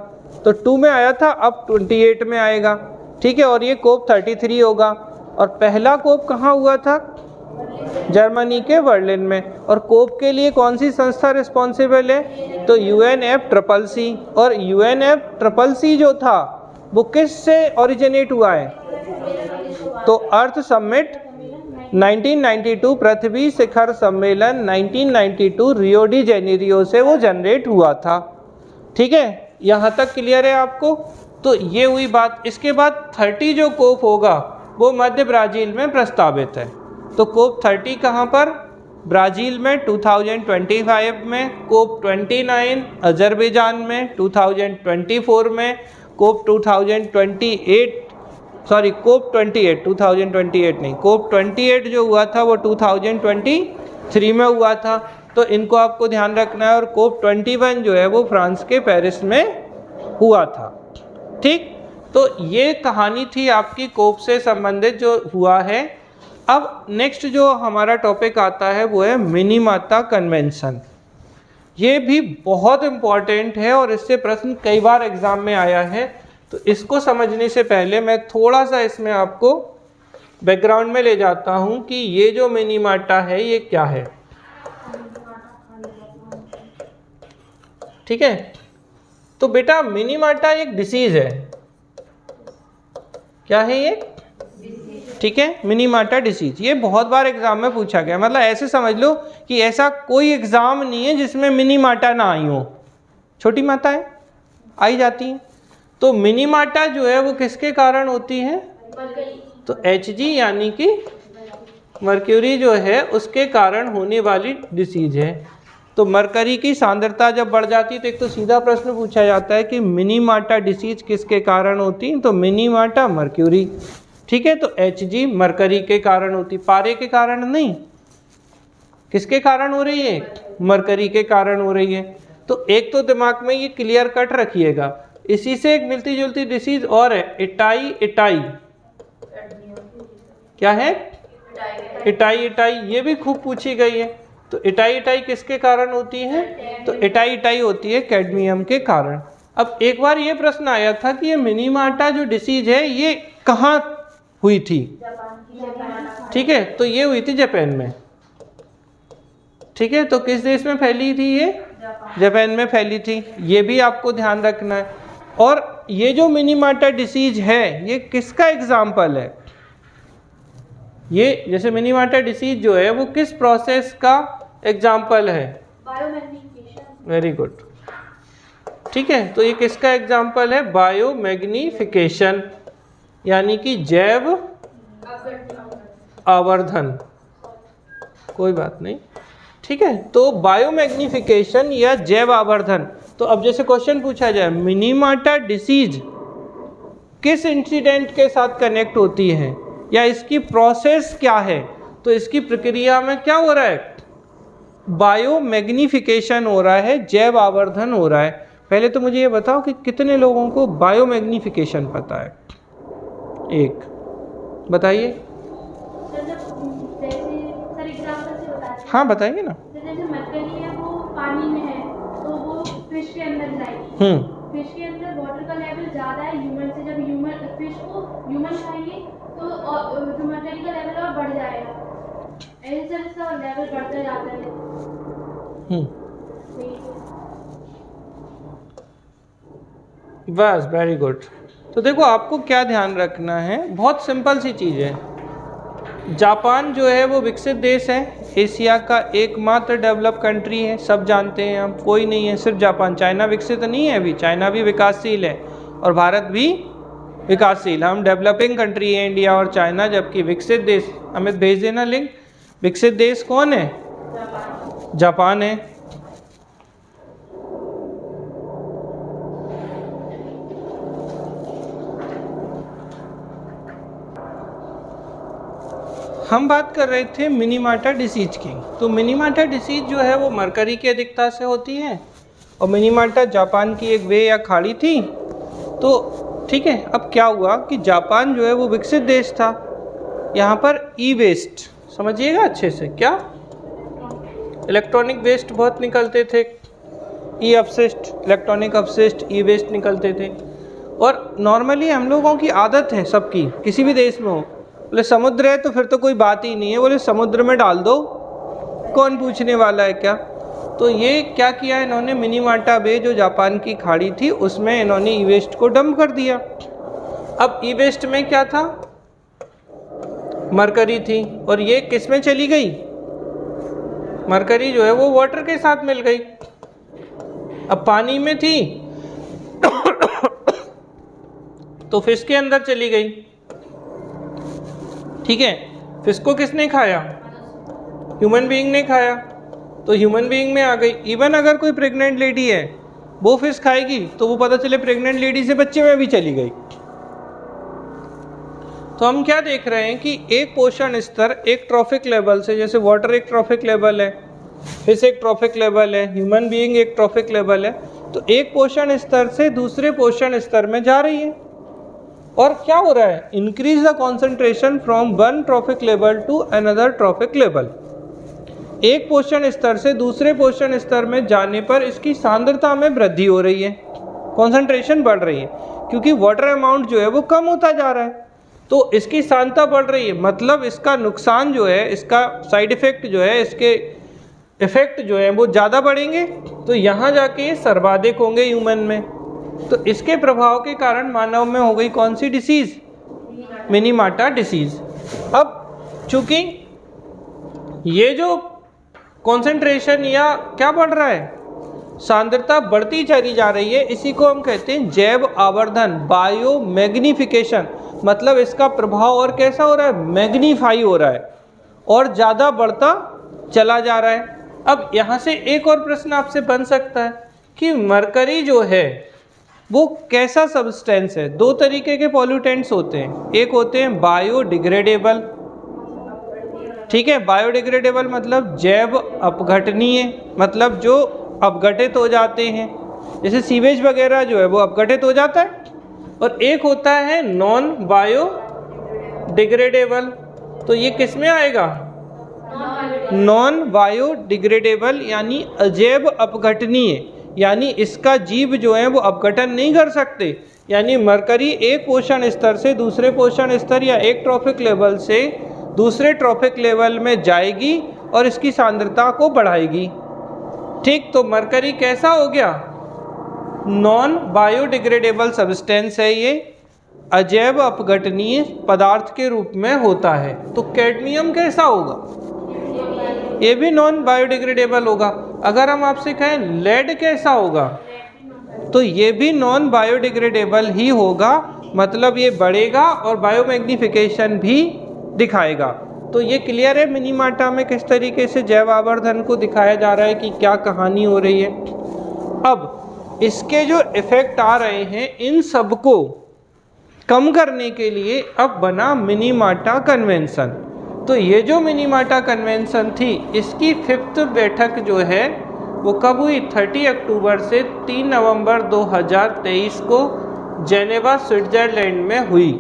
तो 2 में आया था, अब 28 में आएगा। ठीक है, और ये कोप 33 होगा। और पहला कोप कहाँ हुआ था, जर्मनी के बर्लिन में। और कोप के लिए कौन सी संस्था रिस्पॉन्सिबल है, तो UNFCCC। और UNFCCC जो था वो किस से ओरिजिनेट हुआ है, तो अर्थ समिट 1992, पृथ्वी शिखर सम्मेलन 1992 रियो डी जेनेरियो से वो जनरेट हुआ था। ठीक है, यहाँ तक क्लियर है आपको। तो ये हुई बात। इसके बाद 30 जो कोप होगा वो मध्य ब्राज़ील में प्रस्तावित है। तो कोप 30 कहाँ पर, ब्राज़ील में 2025 में, कोप 29 अजरबैजान में 2024 में, कोप 2028 नहीं, कोप 28 जो हुआ था वो 2023 में हुआ था। तो इनको आपको ध्यान रखना है। और कोप 21 जो है वो फ्रांस के पेरिस में हुआ था। ठीक, तो ये कहानी थी आपकी कोप से संबंधित जो हुआ है। अब नेक्स्ट जो हमारा टॉपिक आता है वो है मिनीमाता कन्वेंशन। ये भी बहुत इम्पॉर्टेंट है और इससे प्रश्न कई बार एग्जाम में आया है। तो इसको समझने से पहले मैं थोड़ा सा इसमें आपको बैकग्राउंड में ले जाता हूँ कि ये जो मिनीमाटा है ये क्या है। ठीक है, तो बेटा मिनीमाटा एक डिसीज है। क्या है ये, ठीक है, मिनीमाटा डिसीज। ये बहुत बार एग्जाम में पूछा गया, मतलब ऐसे समझ लो कि ऐसा कोई एग्जाम नहीं है जिसमें मिनीमाटा ना आई हो। छोटी माताएं आई जाती हैं। तो मिनीमाटा जो है वो किसके कारण होती है, तो Hg यानी कि मर्क्यूरी जो है उसके कारण होने वाली डिसीज है। तो मरकरी की सांद्रता जब बढ़ जाती है तो एक तो सीधा प्रश्न पूछा जाता है कि मिनीमाटा डिसीज किसके कारण होती है, तो मिनीमाटा मर्क्यूरी। ठीक है, तो Hg मरकरी के कारण होती, पारे के कारण नहीं। किसके कारण हो रही है, मरकरी के कारण हो रही है। तो एक तो दिमाग में ये क्लियर कट रखिएगा। इसी से एक मिलती जुलती डिसीज और है, इटाई। क्या है, इटाई, ये भी खूब पूछी गई है। तो इटाई किसके कारण होती है, तो इटाई होती है कैडमियम के कारण। अब एक बार ये प्रश्न आया था कि ये मिनीमाटा जो डिसीज है ये कहाँ हुई थी। ठीक है, तो ये हुई थी जापान में। ठीक है, तो किस देश में फैली थी ये, जापान में फैली थी। ये भी आपको ध्यान रखना है। और ये जो मिनीमाटा डिसीज है ये किसका एग्जाम्पल है, ये जैसे मिनीमाटा डिसीज जो है वो किस प्रोसेस का एग्जाम्पल है, बायोमैग्निफिकेशन। Very good. ठीक है, तो ये किसका एग्जाम्पल है, बायोमैग्निफिकेशन, यानी कि जैव आवर्धन। कोई बात नहीं। ठीक है, तो बायोमैग्निफिकेशन या जैव आवर्धन। तो अब जैसे क्वेश्चन पूछा जाए मिनीमाटा डिसीज किस इंसिडेंट के साथ कनेक्ट होती है या इसकी प्रोसेस क्या है, तो इसकी प्रक्रिया में क्या हो रहा है, बायोमैग्निफिकेशन हो रहा है, जैव आवर्धन हो रहा है। पहले तो मुझे ये बताओ कि कितने लोगों को बायोमैग्निफिकेशन पता है, एक बताइए। हाँ बताइए ना। जैसे मरकरी है वो पानी में है फिश के अंदर जाएगी। फिश के अंदर वाटर का लेवल ज़्यादा है ह्यूमन से। जब ह्यूमन फिश को ह्यूमन खाएंगे तो जो मर्करी का लेवल है वो बढ़ जाएगा। ऐसे से इसका लेवल बढ़ता जाता है। बस, वेरी गुड। तो देखो आपको क्या ध्यान रखना है, बहुत सिंपल सी चीज़ है। जापान जो है वो विकसित देश है, एशिया का एकमात्र डेवलप कंट्री है, सब जानते हैं हम, कोई नहीं है सिर्फ जापान। चाइना विकसित नहीं है अभी, चाइना भी विकासशील है और भारत भी विकासशील। हम डेवलपिंग कंट्री है इंडिया और चाइना, जबकि विकसित देश, अमित भेज देना लिंक, विकसित देश कौन है? जापान है। हम बात कर रहे थे मिनीमाटा डिसीज की। तो मिनीमाटा डिसीज जो है वो मरकरी की अधिकता से होती है और मिनीमाटा जापान की एक वे या खाड़ी थी। तो ठीक है, अब क्या हुआ कि जापान जो है वो विकसित देश था, यहाँ पर ई वेस्ट, समझिएगा अच्छे से, क्या इलेक्ट्रॉनिक वेस्ट बहुत निकलते थे, ई अपशिष्ट, इलेक्ट्रॉनिक अपशिष्ट, ई वेस्ट निकलते थे। और नॉर्मली हम लोगों की आदत है सबकी, किसी भी देश में हो, बोले समुद्र है तो फिर तो कोई बात ही नहीं है, बोले समुद्र में डाल दो, कौन पूछने वाला है क्या। तो ये क्या किया इन्होंने, मिनीमाटा बे जो जापान की खाड़ी थी उसमें इन्होंने ई वेस्ट को डंप कर दिया। अब ई वेस्ट में क्या था, मरकरी थी, और ये किस में चली गई, मरकरी जो है वो वाटर के साथ मिल गई। अब पानी में थी तो फिश के अंदर चली गई, ठीक है। फिश को किसने खाया, ह्यूमन बीइंग ने खाया, तो ह्यूमन बीइंग में आ गई। इवन अगर कोई प्रेग्नेंट लेडी है वो फिश खाएगी तो वो पता चले प्रेग्नेंट लेडी से बच्चे में भी चली गई। तो हम क्या देख रहे हैं कि एक पोषण स्तर एक ट्रॉफिक लेवल से, जैसे वाटर एक ट्रॉफिक लेवल है, फिश एक ट्रॉफिक लेवल है, ह्यूमन बीइंग एक ट्रॉफिक लेवल है, तो एक पोषण स्तर से दूसरे पोषण स्तर में जा रही है। और क्या हो रहा है, increase the concentration from one trophic level to another trophic level. एक पोषण स्तर से दूसरे पोषण स्तर में जाने पर इसकी सांद्रता में वृद्धि हो रही है, कॉन्सेंट्रेशन बढ़ रही है, क्योंकि वाटर अमाउंट जो है वो कम होता जा रहा है, तो इसकी सांद्रता बढ़ रही है। मतलब इसका नुकसान जो है, इसका साइड इफेक्ट जो है, इसके इफेक्ट जो है वो ज़्यादा बढ़ेंगे, तो यहाँ जाके ये सर्वाधिक होंगे ह्यूमन में। तो इसके प्रभाव के कारण मानव में हो गई कौन सी डिसीज़, मिनीमाटा डिसीज़। अब चूंकि ये जो कॉन्सेंट्रेशन या क्या बढ़ रहा है, सांद्रता बढ़ती चली जा रही है, इसी को हम कहते हैं जैव आवर्धन, बायो मैग्निफिकेशन। मतलब इसका प्रभाव और कैसा हो रहा है, मैग्नीफाई हो रहा है और ज़्यादा बढ़ता चला जा रहा है। अब यहाँ से एक और प्रश्न आपसे बन सकता है कि मरकरी जो है वो कैसा सब्सटेंस है। दो तरीके के पॉल्यूटेंट्स होते हैं, एक होते हैं बायोडिग्रेडेबल, ठीक है, बायोडिग्रेडेबल मतलब जैव अपघटनीय, मतलब जो अपघटित हो जाते हैं, जैसे सीवेज वगैरह जो है वो अपघटित हो जाता है। और एक होता है नॉन बायोडिग्रेडेबल, तो ये किस में आएगा, नॉन बायोडिग्रेडेबल यानी अजैव अपघटनीय, यानी इसका जीव जो है वो अपघटन नहीं कर सकते। यानी मरकरी एक पोषण स्तर से दूसरे पोषण स्तर या एक ट्रॉफिक लेवल से दूसरे ट्रॉफिक लेवल में जाएगी और इसकी सांद्रता को बढ़ाएगी, ठीक। तो मरकरी कैसा हो गया, नॉन बायोडिग्रेडेबल सब्सटेंस है, ये अजैव अपघटनीय पदार्थ के रूप में होता है। तो कैडमियम कैसा होगा, ये भी नॉन बायोडिग्रेडेबल होगा। अगर हम आपसे कहें लेड कैसा होगा, तो ये भी नॉन बायोडिग्रेडेबल ही होगा, मतलब ये बढ़ेगा और बायोमैग्निफिकेशन भी दिखाएगा। तो ये क्लियर है मिनीमाटा में किस तरीके से जैव आवर्धन को दिखाया जा रहा है कि क्या कहानी हो रही है। अब इसके जो इफेक्ट आ रहे हैं इन सबको कम करने के लिए अब बना मिनीमाटा कन्वेंशन। तो ये जो मिनीमाटा कन्वेंशन थी इसकी 5th बैठक जो है वो कब हुई, 30 अक्टूबर से 3 नवंबर 2023 को जेनेवा स्विट्जरलैंड में हुई।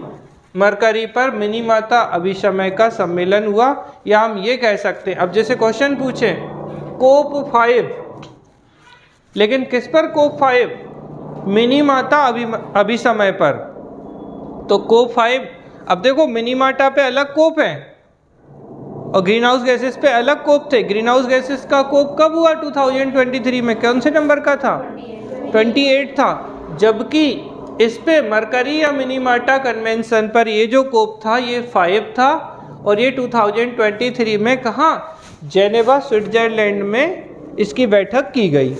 मरकरी पर मिनीमाटा अभिसमय का सम्मेलन हुआ, या हम ये कह सकते हैं, अब जैसे क्वेश्चन पूछे कोप 5 लेकिन किस पर कोप 5? मिनीमाटा अभिसमय पर। तो कोप 5, अब देखो मिनीमाटा पे अलग कोप है और ग्रीन हाउस गैसेस पे अलग कोप थे। ग्रीन हाउस गैसेस का कोप कब हुआ 2023 में, कौन से नंबर का था? 28 था। जबकि इस पे मरकरी या मिनीमाटा कन्वेंशन पर ये जो कोप था ये 5 था और ये 2023 में कहाँ, जेनेवा स्विट्जरलैंड में इसकी बैठक की गई।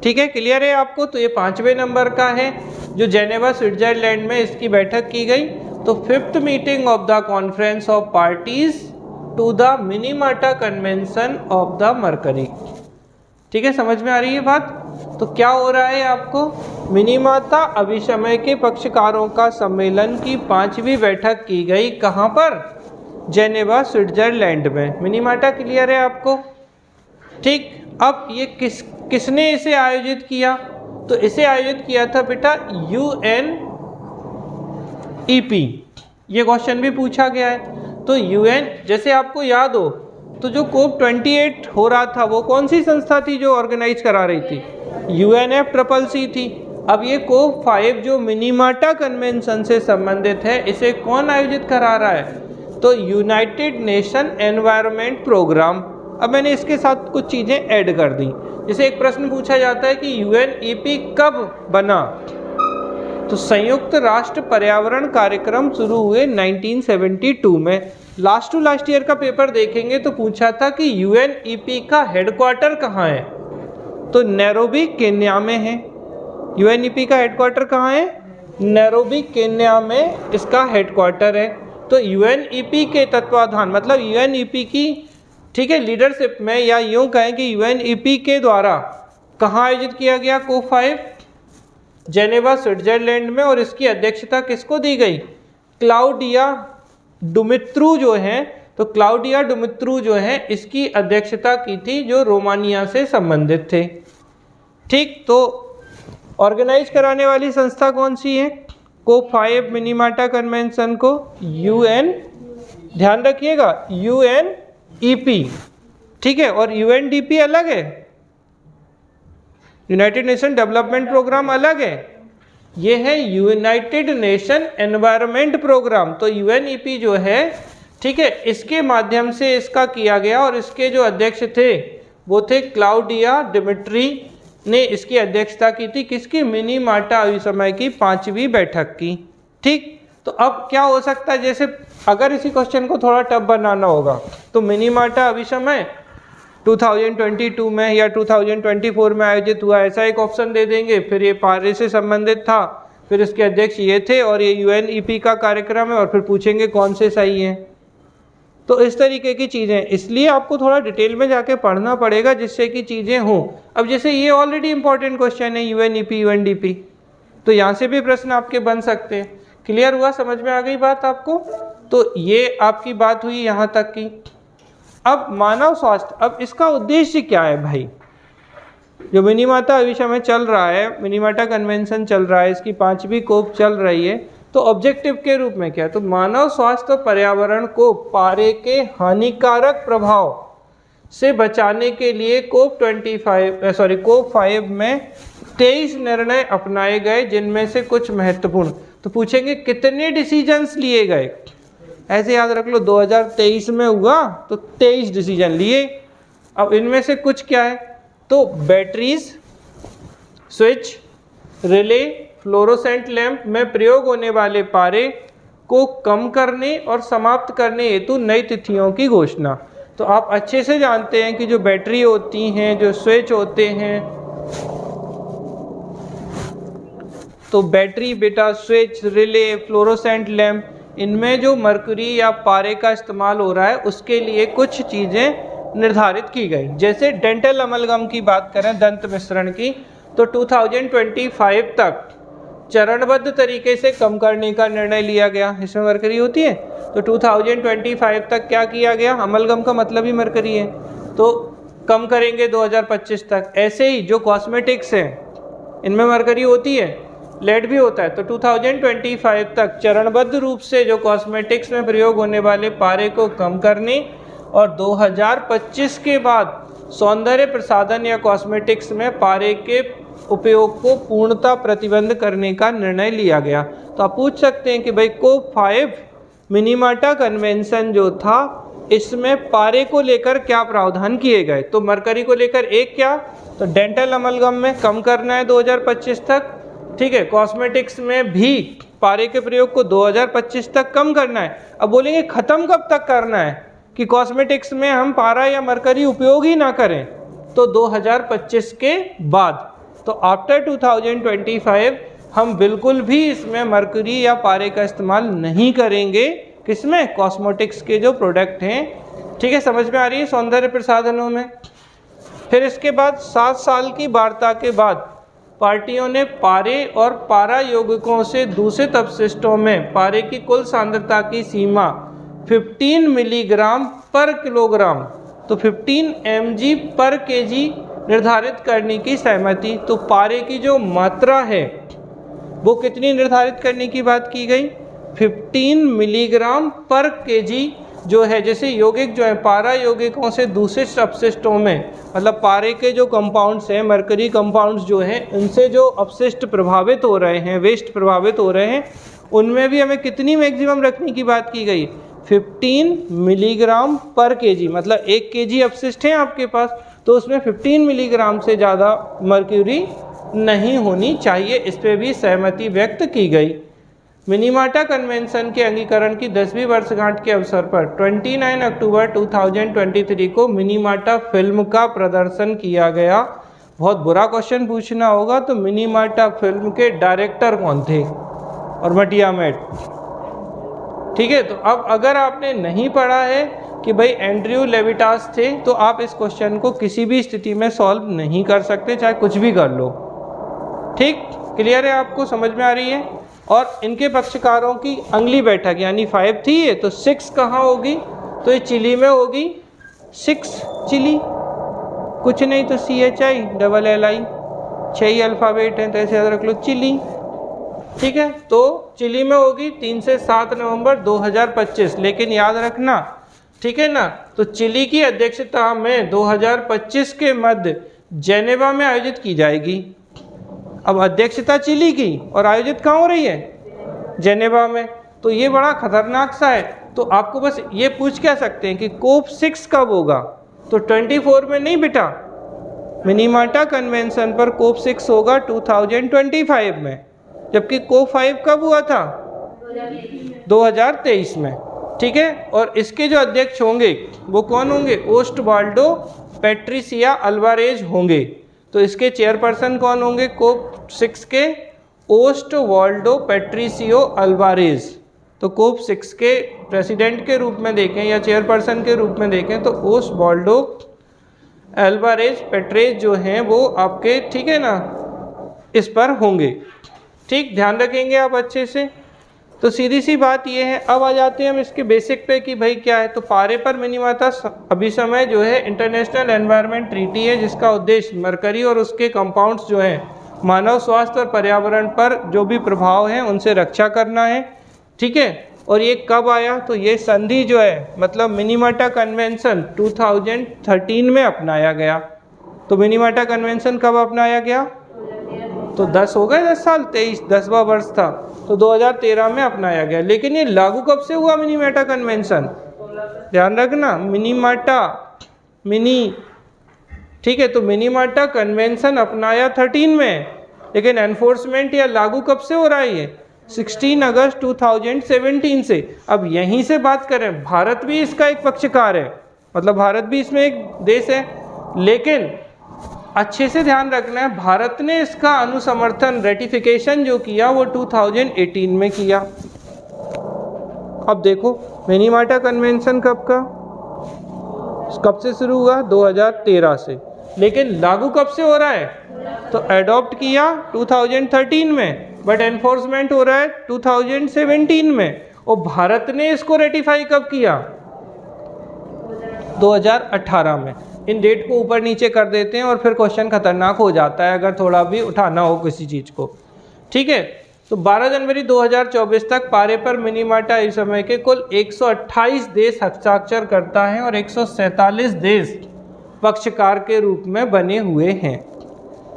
ठीक है, क्लियर है आपको? तो ये 5वें नंबर का है जो जेनेवा स्विट्जरलैंड में इसकी बैठक की गई। तो 5th meeting of the conference of parties to the Minamata Convention of the mercury. ठीक है, समझ में आ रही है बात? तो क्या हो रहा है आपको, मिनीमाटा अभिसमय के पक्षकारों का सम्मेलन की 5वीं बैठक की गई, कहाँ पर? जेनेवा स्विट्जरलैंड में। मिनीमाटा क्लियर है आपको? ठीक, अब ये किसने इसे आयोजित किया? तो इसे आयोजित किया था बेटा UNEP। ये क्वेश्चन भी पूछा गया है। तो UN, जैसे आपको याद हो तो जो कोप 28 हो रहा था वो कौन सी संस्था थी जो ऑर्गेनाइज करा रही थी? UNFCCC थी। अब ये कोप 5 जो मिनीमाटा कन्वेंशन से संबंधित है, इसे कौन आयोजित करा रहा है? तो यूनाइटेड नेशन एनवायरनमेंट प्रोग्राम। अब मैंने इसके साथ कुछ चीज़ें ऐड कर दी। जैसे एक प्रश्न पूछा जाता है कि UNEP कब बना? तो संयुक्त राष्ट्र पर्यावरण कार्यक्रम शुरू हुए 1972 में। लास्ट टू लास्ट ईयर का पेपर देखेंगे तो पूछा था कि UNEP का हेडक्वार्टर कहाँ है? तो नैरोबी केन्या में है। UNEP का हेडक्वार्टर कहाँ है? नैरोबी केन्या में इसका हेडक्वार्टर है। तो UNEP के तत्वाधान, मतलब UNEP की, ठीक है, लीडरशिप में, या यूँ कहें कि UNEP के द्वारा कहाँ आयोजित किया गया कोप 5? जेनेवा स्विट्जरलैंड में। और इसकी अध्यक्षता किसको दी गई? क्लाउडिया डुमित्रू जो हैं, तो क्लाउडिया डुमित्रू जो हैं इसकी अध्यक्षता की थी, जो रोमानिया से संबंधित थे। ठीक, तो ऑर्गेनाइज कराने वाली संस्था कौन सी है कोप 5 मिनीमाटा कन्वेंशन को? UN, ध्यान रखिएगा, UNEP। ठीक है, और UNDP अलग है, यूनाइटेड नेशन डेवलपमेंट प्रोग्राम अलग है। ये है यूनाइटेड नेशन एनवायरनमेंट प्रोग्राम। तो UNEP जो है, ठीक है, इसके माध्यम से इसका किया गया और इसके जो अध्यक्ष थे वो थे क्लाउडिया डिमिट्री ने इसकी अध्यक्षता की थी। किसकी? मिनीमाटा अभिसमय की 5वीं बैठक की। ठीक, तो अब क्या हो सकता है, जैसे अगर इसी क्वेश्चन को थोड़ा टफ बनाना होगा तो मिनीमाटा अभिसमय 2022 में या 2024 में आयोजित हुआ, ऐसा एक ऑप्शन दे देंगे। फिर ये पारे से संबंधित था, फिर इसके अध्यक्ष ये थे और ये UNEP का कार्यक्रम है, और फिर पूछेंगे कौन से सही हैं। तो इस तरीके की चीज़ें, इसलिए आपको थोड़ा डिटेल में जाके पढ़ना पड़ेगा जिससे कि चीज़ें हों। अब जैसे ये ऑलरेडी इंपॉर्टेंट क्वेश्चन है UNEP UNDP, तो यहाँ से भी प्रश्न आपके बन सकते हैं। क्लियर हुआ? समझ में आ गई बात आपको? तो ये आपकी बात हुई यहाँ तक की। अब मानव स्वास्थ्य, अब इसका उद्देश्य क्या है भाई? जो मिनीमाटा अभिसमय चल रहा है, मिनीमाटा कन्वेंशन चल रहा है, इसकी 5वीं कोप चल रही है, तो ऑब्जेक्टिव के रूप में क्या है? तो मानव स्वास्थ्य और पर्यावरण को पारे के हानिकारक प्रभाव से बचाने के लिए कोप 5 में 23 निर्णय अपनाए गए, जिनमें से कुछ महत्वपूर्ण। तो पूछेंगे कितने डिसीजंस लिए गए? ऐसे याद रख लो, 2023 में हुआ तो 23 डिसीजन लिए। अब इनमें से कुछ क्या है? तो batteries, switch, relay, fluorescent lamp में प्रयोग होने वाले पारे को कम करने और समाप्त करने हेतु नई तिथियों की घोषणा। तो आप अच्छे से जानते हैं कि जो बैटरी होती हैं, जो स्विच होते हैं, तो बैटरी बेटा, स्विच, रिले, फ्लोरोसेंट लैंप, इनमें जो मरकरी या पारे का इस्तेमाल हो रहा है उसके लिए कुछ चीज़ें निर्धारित की गई। जैसे डेंटल अमलगम की बात करें, दंत मिश्रण की, तो 2025 तक चरणबद्ध तरीके से कम करने का निर्णय लिया गया। इसमें मरकरी होती है, तो 2025 तक क्या किया गया? अमलगम का मतलब ही मरकरी है, तो कम करेंगे 2025 तक। ऐसे ही जो कॉस्मेटिक्स हैं, इनमें मरकरी होती है, लेड भी होता है, तो 2025 तक चरणबद्ध रूप से जो कॉस्मेटिक्स में प्रयोग होने वाले पारे को कम करने और 2025 के बाद सौंदर्य प्रसाधन या कॉस्मेटिक्स में पारे के उपयोग को पूर्णतः प्रतिबंध करने का निर्णय लिया गया। तो आप पूछ सकते हैं कि भाई कोप 5 मिनीमाटा कन्वेंशन जो था इसमें पारे को लेकर क्या प्रावधान किए गए। तो मरकरी को लेकर एक क्या, तो डेंटल अमलगम में कम करना है 2025 तक, ठीक है। कॉस्मेटिक्स में भी पारे के प्रयोग को 2025 तक कम करना है। अब बोलेंगे ख़त्म कब तक करना है कि कॉस्मेटिक्स में हम पारा या मरकरी उपयोग ही ना करें, तो 2025 के बाद। तो आफ्टर 2025 हम बिल्कुल भी इसमें मरकरी या पारे का इस्तेमाल नहीं करेंगे, किसमें, कॉस्मेटिक्स के जो प्रोडक्ट हैं, ठीक है। समझ में आ रही है सौंदर्य प्रसाधनों में। फिर इसके बाद 7 साल की वार्ता के बाद पार्टियों ने पारे और पारा यौगिकों से दूषित अपशिष्टों में पारे की कुल सांद्रता की सीमा 15 मिलीग्राम पर किलोग्राम, तो 15 mg पर kg निर्धारित करने की सहमति। तो पारे की जो मात्रा है वो कितनी निर्धारित करने की बात की गई, 15 मिलीग्राम पर kg जो है। जैसे यौगिक जो है पारा यौगिकों से दूषित अपशिष्टों में, मतलब पारे के जो कंपाउंड्स हैं, मरकरी कंपाउंड्स जो हैं, उनसे जो अपशिष्ट प्रभावित हो रहे हैं, वेस्ट प्रभावित हो रहे हैं, उनमें भी हमें कितनी मैक्सिमम रखने की बात की गई, 15 मिलीग्राम पर केजी। मतलब 1 kg अपशिष्ट है आपके पास, तो उसमें 15 मिलीग्राम से ज़्यादा मर्क्यूरी नहीं होनी चाहिए। इस पर भी सहमति व्यक्त की गई। मिनीमाटा कन्वेंशन के अंगीकरण की 10वीं वर्षगांठ के अवसर पर 29 अक्टूबर 2023 को मिनीमाटा फिल्म का प्रदर्शन किया गया। बहुत बुरा क्वेश्चन पूछना होगा, तो मिनीमाटा फिल्म के डायरेक्टर कौन थे, और मटिया मेट, ठीक है। तो अब अगर आपने नहीं पढ़ा है कि भाई एंड्रयू लेविटास थे, तो आप इस क्वेश्चन को किसी भी स्थिति में सॉल्व नहीं कर सकते, चाहे कुछ भी कर लो, ठीक। क्लियर है, आपको समझ में आ रही है। और इनके पक्षकारों की अगली बैठक यानी 5 थी ये, तो 6 कहाँ होगी, तो ये चिली में होगी। 6 चिली, कुछ नहीं तो CHI-LLI, 6 ही अल्फ़ाबेट हैं, तो ऐसे याद रख लो, चिली, ठीक है। तो चिली में होगी 3 से 7 नवंबर 2025। लेकिन याद रखना, ठीक है ना, तो चिली की अध्यक्षता में 2025 के मध्य जेनेवा में आयोजित की जाएगी। अब अध्यक्षता चिली की और आयोजित कहाँ हो रही है, जेनेवा में। तो ये बड़ा खतरनाक सा है। तो आपको बस ये पूछ क्या सकते हैं कि कोप 6 कब होगा, तो 24 में नहीं बेटा, मिनीमाटा कन्वेंशन पर कोप 6 होगा 2025 में, जबकि कोप 5 कब हुआ था, 2023 में, ठीक है। और इसके जो अध्यक्ष होंगे वो कौन होंगे, ओस्टवाल्डो पैट्रिसिया अल्वारेज होंगे। तो इसके चेयरपर्सन कौन होंगे कोप 6 के, ओस्टवाल्डो पैट्रिसियो अल्वारेज। तो कोप 6 के प्रेसिडेंट के रूप में देखें या चेयरपर्सन के रूप में देखें तो ओस्टवाल्डो अल्वारेज पैट्रेज जो हैं वो आपके, ठीक है ना, इस पर होंगे, ठीक। ध्यान रखेंगे आप अच्छे से। तो सीधी सी बात ये है। अब आ जाते हैं हम इसके बेसिक पे कि भाई क्या है। तो पारे पर मिनीमाटा अभिसमय जो है इंटरनेशनल एनवायरनमेंट ट्रीटी है, जिसका उद्देश्य मरकरी और उसके कंपाउंड्स जो हैं मानव स्वास्थ्य और पर्यावरण पर जो भी प्रभाव हैं उनसे रक्षा करना है, ठीक है। और ये कब आया, तो ये संधि जो है मतलब मिनीमाटा कन्वेंशन 2013 में अपनाया गया। तो मिनीमाटा कन्वेंशन कब अपनाया गया, तो 10 हो गए, 10 साल, 10वां वर्ष था, तो 2013 में अपनाया गया। लेकिन ये लागू कब से हुआ मिनीमाटा कन्वेंशन, ध्यान रखना, मिनीमाटा ठीक है। तो मिनीमाटा कन्वेंशन अपनाया 13 में, लेकिन एनफोर्समेंट या लागू कब से हो रहा है, ये 16 अगस्त 2017 से। अब यहीं से बात करें, भारत भी इसका एक पक्षकार है, मतलब भारत भी इसमें एक देश है, लेकिन अच्छे से ध्यान रखना है, भारत ने इसका अनुसमर्थन रेटिफिकेशन जो किया वो 2018 में किया। अब देखो मिनीमाटा कन्वेंशन कब से शुरू हुआ, 2013 से, लेकिन लागू कब से हो रहा है, तो अडॉप्ट किया 2013 में, बट एनफोर्समेंट हो रहा है 2017 में। और भारत ने इसको रेटिफाई कब किया, 2018 में। इन डेट को ऊपर नीचे कर देते हैं और फिर क्वेश्चन खतरनाक हो जाता है अगर थोड़ा भी उठाना हो किसी चीज़ को, ठीक है। तो 12 जनवरी 2024 तक पारे पर मिनीमाटा इस समय के कुल 128 देश हस्ताक्षर करता है और 147 देश पक्षकार के रूप में बने हुए हैं।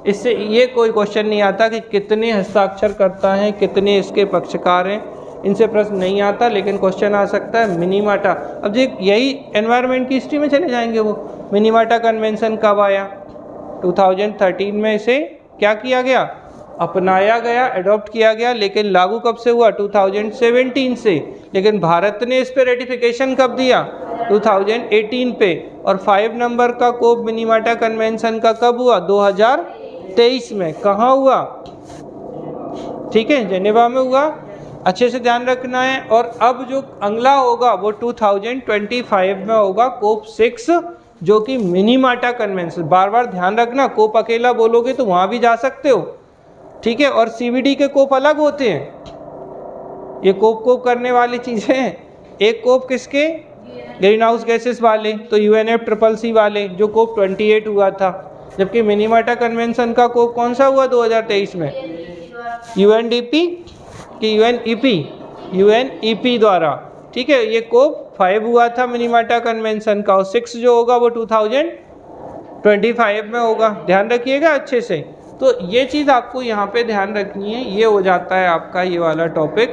इससे ये कोई क्वेश्चन नहीं आता कि कितने हस्ताक्षर करता है, कितने इसके पक्षकार हैं, इनसे प्रश्न नहीं आता, लेकिन क्वेश्चन आ सकता है मिनीमाटा। अब जी यही एनवायरनमेंट की हिस्ट्री में चले जाएंगे। वो मिनीमाटा कन्वेंशन कब आया? 2013 में इसे क्या किया गया? अपनाया गया, एडॉप्ट किया गया, लेकिन लागू कब से हुआ? 2017 से। लेकिन भारत ने इस पे रेटिफिकेशन कब दिया? 2018 पे। और 5 नंबर का कोप मिनीमाटा कन्वेंशन का कब हुआ? 2023 में। कहाँ हुआ? ठीक है, जेनेवा में हुआ। अच्छे से ध्यान रखना है। और अब जो अगला होगा वो 2025 में होगा, कोप 6, जो कि मिनीमाटा कन्वेंशन। बार बार ध्यान रखना, कोप अकेला बोलोगे तो वहाँ भी जा सकते हो, ठीक है। और सीवीडी के कोप अलग होते हैं। ये कोप करने वाली चीज़ें हैं। एक कोप किसके? ग्रीन हाउस गैसेस वाले, तो UNFCCC वाले, जो कोप 28 हुआ था। जबकि मिनीमाटा कन्वेंशन का कोप कौन सा हुआ 2023 में? UNDP कि UNEP द्वारा, ठीक है। ये कोप 5 हुआ था मिनीमाटा कन्वेंशन का, और 6 जो होगा वो 2025 में होगा। ध्यान रखिएगा अच्छे से। तो ये चीज़ आपको यहाँ पे ध्यान रखनी है। ये हो जाता है आपका ये वाला टॉपिक,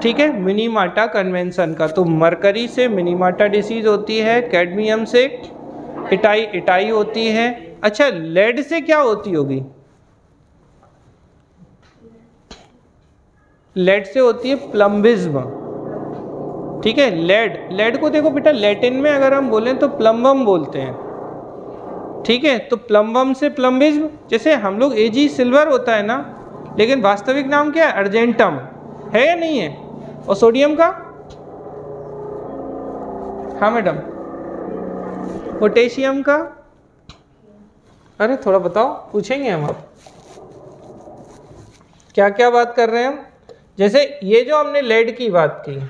ठीक है, मिनीमाटा कन्वेंशन का। तो मरकरी से मिनीमाटा डिसीज होती है, कैडमियम से इटाई होती है। अच्छा, लेड से क्या होती होगी? लेड से होती है प्लम्बिज्म, ठीक है। लेड को देखो बेटा, लैटिन में अगर हम बोलें तो प्लम्बम बोलते हैं, ठीक है। तो प्लम्बम से प्लम्बिज्म, जैसे हम लोग Ag सिल्वर होता है ना, लेकिन वास्तविक नाम क्या है? अर्जेंटम है या नहीं है? और सोडियम का? हाँ मैडम। पोटेशियम का? अरे थोड़ा बताओ, पूछेंगे हम। आप क्या क्या बात कर रहे हैं हम? जैसे ये जो हमने लेड की बात की,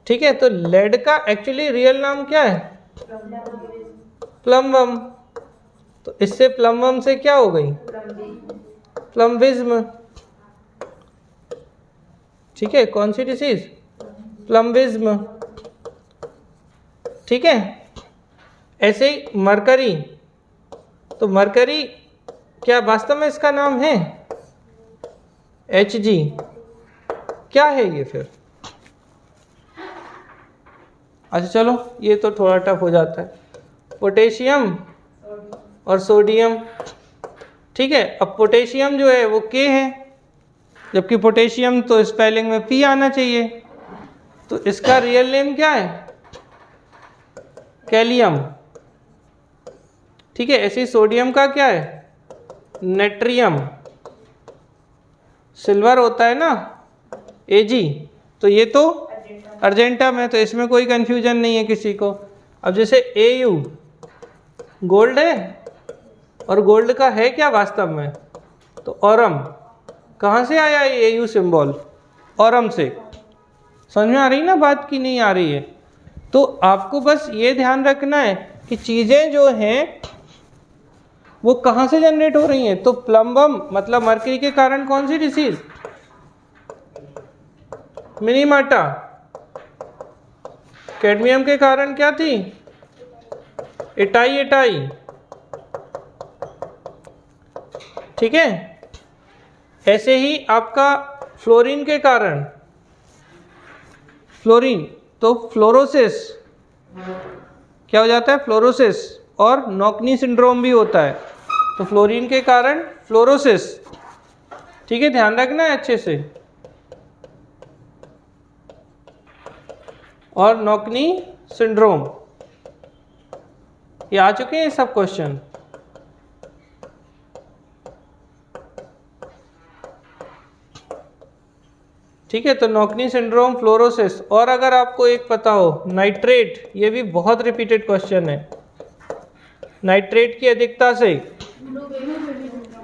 ठीक है, तो लेड का एक्चुअली रियल नाम क्या है? प्लम्बम। तो इससे प्लम्बम से क्या हो गई? प्लम्बिज्म, ठीक है। कौन सी डिसीज? प्लम्बिज्म, ठीक है। ऐसे ही मरकरी, तो मरकरी क्या वास्तव में इसका नाम है? Hg। क्या है ये फिर? अच्छा चलो, ये तो थोड़ा टफ हो जाता है। पोटेशियम और सोडियम, ठीक है। अब पोटेशियम जो है वो K है, जबकि पोटेशियम तो स्पेलिंग में P आना चाहिए। तो इसका रियल नेम क्या है? कैलियम, ठीक है। ऐसे ही सोडियम का क्या है? नेट्रियम। सिल्वर होता है ना Ag, तो ये तो अर्जेंटम है, तो इसमें कोई कंफ्यूजन नहीं है किसी को। अब जैसे Au गोल्ड है, और गोल्ड का है क्या वास्तव में? तो ऑरम। कहाँ से आया ये Au सिंबल? ऑरम से। समझ में आ रही ना बात की नहीं आ रही है? तो आपको बस ये ध्यान रखना है कि चीज़ें जो हैं वो कहाँ से जनरेट हो रही हैं। तो प्लम्बम मतलब मरकरी के कारण कौन सी डिसीज? मिनीमाटा। कैडमियम के कारण क्या थी? इटाई, ठीक है। ऐसे ही आपका फ्लोरीन के कारण, फ्लोरीन तो फ्लोरोसिस, क्या हो जाता है? फ्लोरोसिस। और नॉकनी सिंड्रोम भी होता है, तो फ्लोरीन के कारण फ्लोरोसिस, ठीक है। ध्यान रखना है अच्छे से। और नॉकनी सिंड्रोम, ये आ चुके हैं सब क्वेश्चन। ठीक है, तो नॉकनी सिंड्रोम, फ्लोरोसिस। और अगर आपको एक पता हो नाइट्रेट, ये भी बहुत रिपीटेड क्वेश्चन है। नाइट्रेट की अधिकता से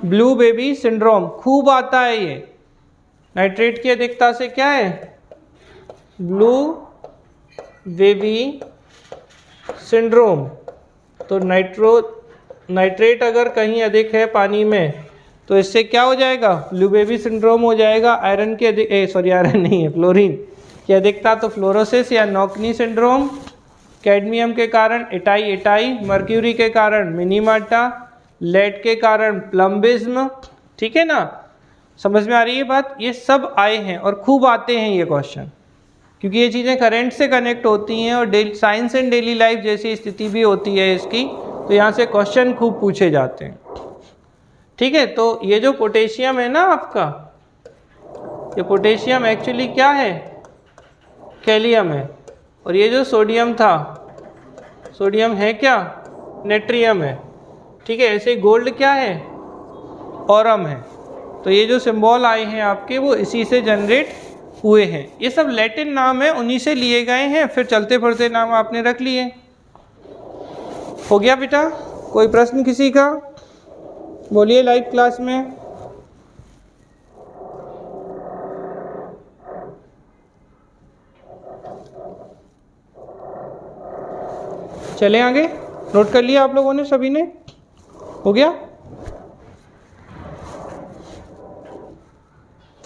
ब्लू बेबी सिंड्रोम खूब आता है। ये नाइट्रेट की अधिकता से क्या है? Blue baby syndrome. तो नाइट्रेट अगर कहीं अधिक है पानी में, तो इससे क्या हो जाएगा? ब्लू बेबी सिंड्रोम हो जाएगा। आयरन की आयरन नहीं है, फ्लोरीन की अधिकता, तो फ्लोरोसिस या नॉकनी सिंड्रोम, कैडमियम के कारण एटाई, मर्क्यूरी के कारण मिनीमाटा, लेड के कारण प्लम्बिज्म, ठीक है ना। समझ में आ रही है बात? ये सब आए हैं और खूब आते हैं ये क्वेश्चन, क्योंकि ये चीज़ें करंट से कनेक्ट होती हैं और साइंस एंड डेली लाइफ जैसी स्थिति भी होती है इसकी, तो यहाँ से क्वेश्चन खूब पूछे जाते हैं, ठीक है। तो ये जो पोटेशियम है ना आपका, ये पोटेशियम एक्चुअली क्या है? कैलियम है। और ये जो सोडियम था, सोडियम है क्या? नेट्रियम है, ठीक है। ऐसे गोल्ड क्या है? ऑरम है। तो ये जो सिंबल आए हैं आपके वो इसी से जनरेट हुए हैं। ये सब लैटिन नाम है, उन्हीं से लिए गए हैं, फिर चलते फिरते नाम आपने रख लिए। हो गया बेटा? कोई प्रश्न किसी का? बोलिए लाइव क्लास में। चले आगे। नोट कर लिया आप लोगों ने, सभी ने? हो गया?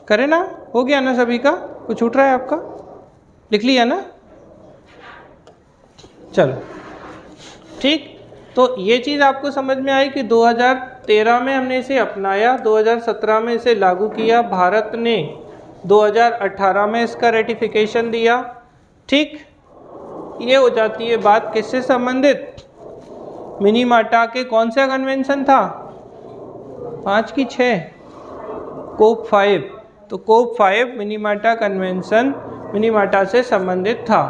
करे ना? हो गया ना सभी का? कुछ छूट रहा है आपका? लिख लिया ना? चलो ठीक। तो ये चीज़ आपको समझ में आई कि 2013 में हमने इसे अपनाया, 2017 में इसे लागू किया, भारत ने 2018 में इसका रेटिफिकेशन दिया, ठीक। ये हो जाती है बात किससे संबंधित? मिनीमाटा के कौन सा कन्वेंशन था? 5 की 6? कोप 5। तो कोप 5 मिनीमाटा कन्वेंशन मिनीमाटा से संबंधित था।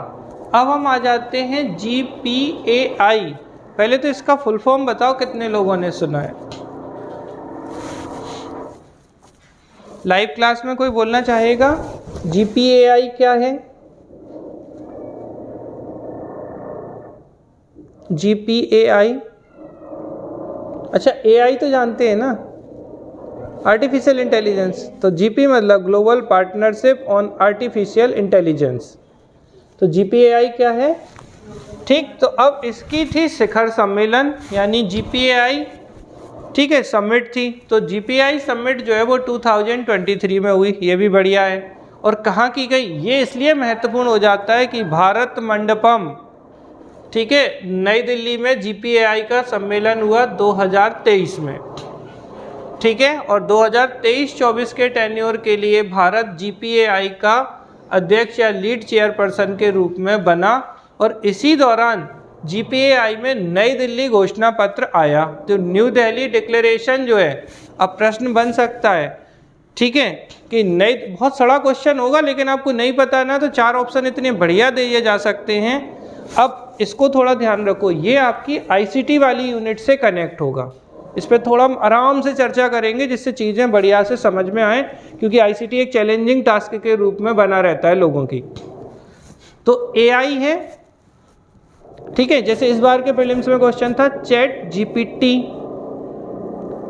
अब हम आ जाते हैं GPAI। पहले तो इसका फुल फॉर्म बताओ, कितने लोगों ने सुना है? लाइव क्लास में कोई बोलना चाहेगा? GPAI क्या है? GPAI, अच्छा AI तो जानते हैं ना, आर्टिफिशियल इंटेलिजेंस। तो GP मतलब global partnership on artificial intelligence. तो GPAI क्या है? ठीक। तो अब इसकी थी शिखर सम्मेलन यानी GPAI, ठीक है, समिट थी। तो GPAI समिट जो है वो 2023 में हुई, ये भी बढ़िया है। और कहाँ की गई? ये इसलिए महत्वपूर्ण हो जाता है कि भारत मंडपम, ठीक है, नई दिल्ली में GPAI का सम्मेलन हुआ 2023 में, ठीक है। और 2023-24 के टेन्योर के लिए भारत GPAI का अध्यक्ष या लीड चेयरपर्सन के रूप में बना। और इसी दौरान GPAI में नई दिल्ली घोषणा पत्र आया। तो न्यू दिल्ली डिक्लेरेशन जो है, अब प्रश्न बन सकता है, ठीक है, कि नई, बहुत सड़ा क्वेश्चन होगा लेकिन आपको नहीं पता ना, तो 4 ऑप्शन इतने बढ़िया दिए जा सकते हैं। अब इसको थोड़ा ध्यान रखो, ये आपकी ICT वाली यूनिट से कनेक्ट होगा। इस पर थोड़ा हम आराम से चर्चा करेंगे जिससे चीज़ें बढ़िया से समझ में आए, क्योंकि ICT एक चैलेंजिंग टास्क के रूप में बना रहता है लोगों की। तो AI है, ठीक है। जैसे इस बार के प्रीलिम्स में क्वेश्चन था ChatGPT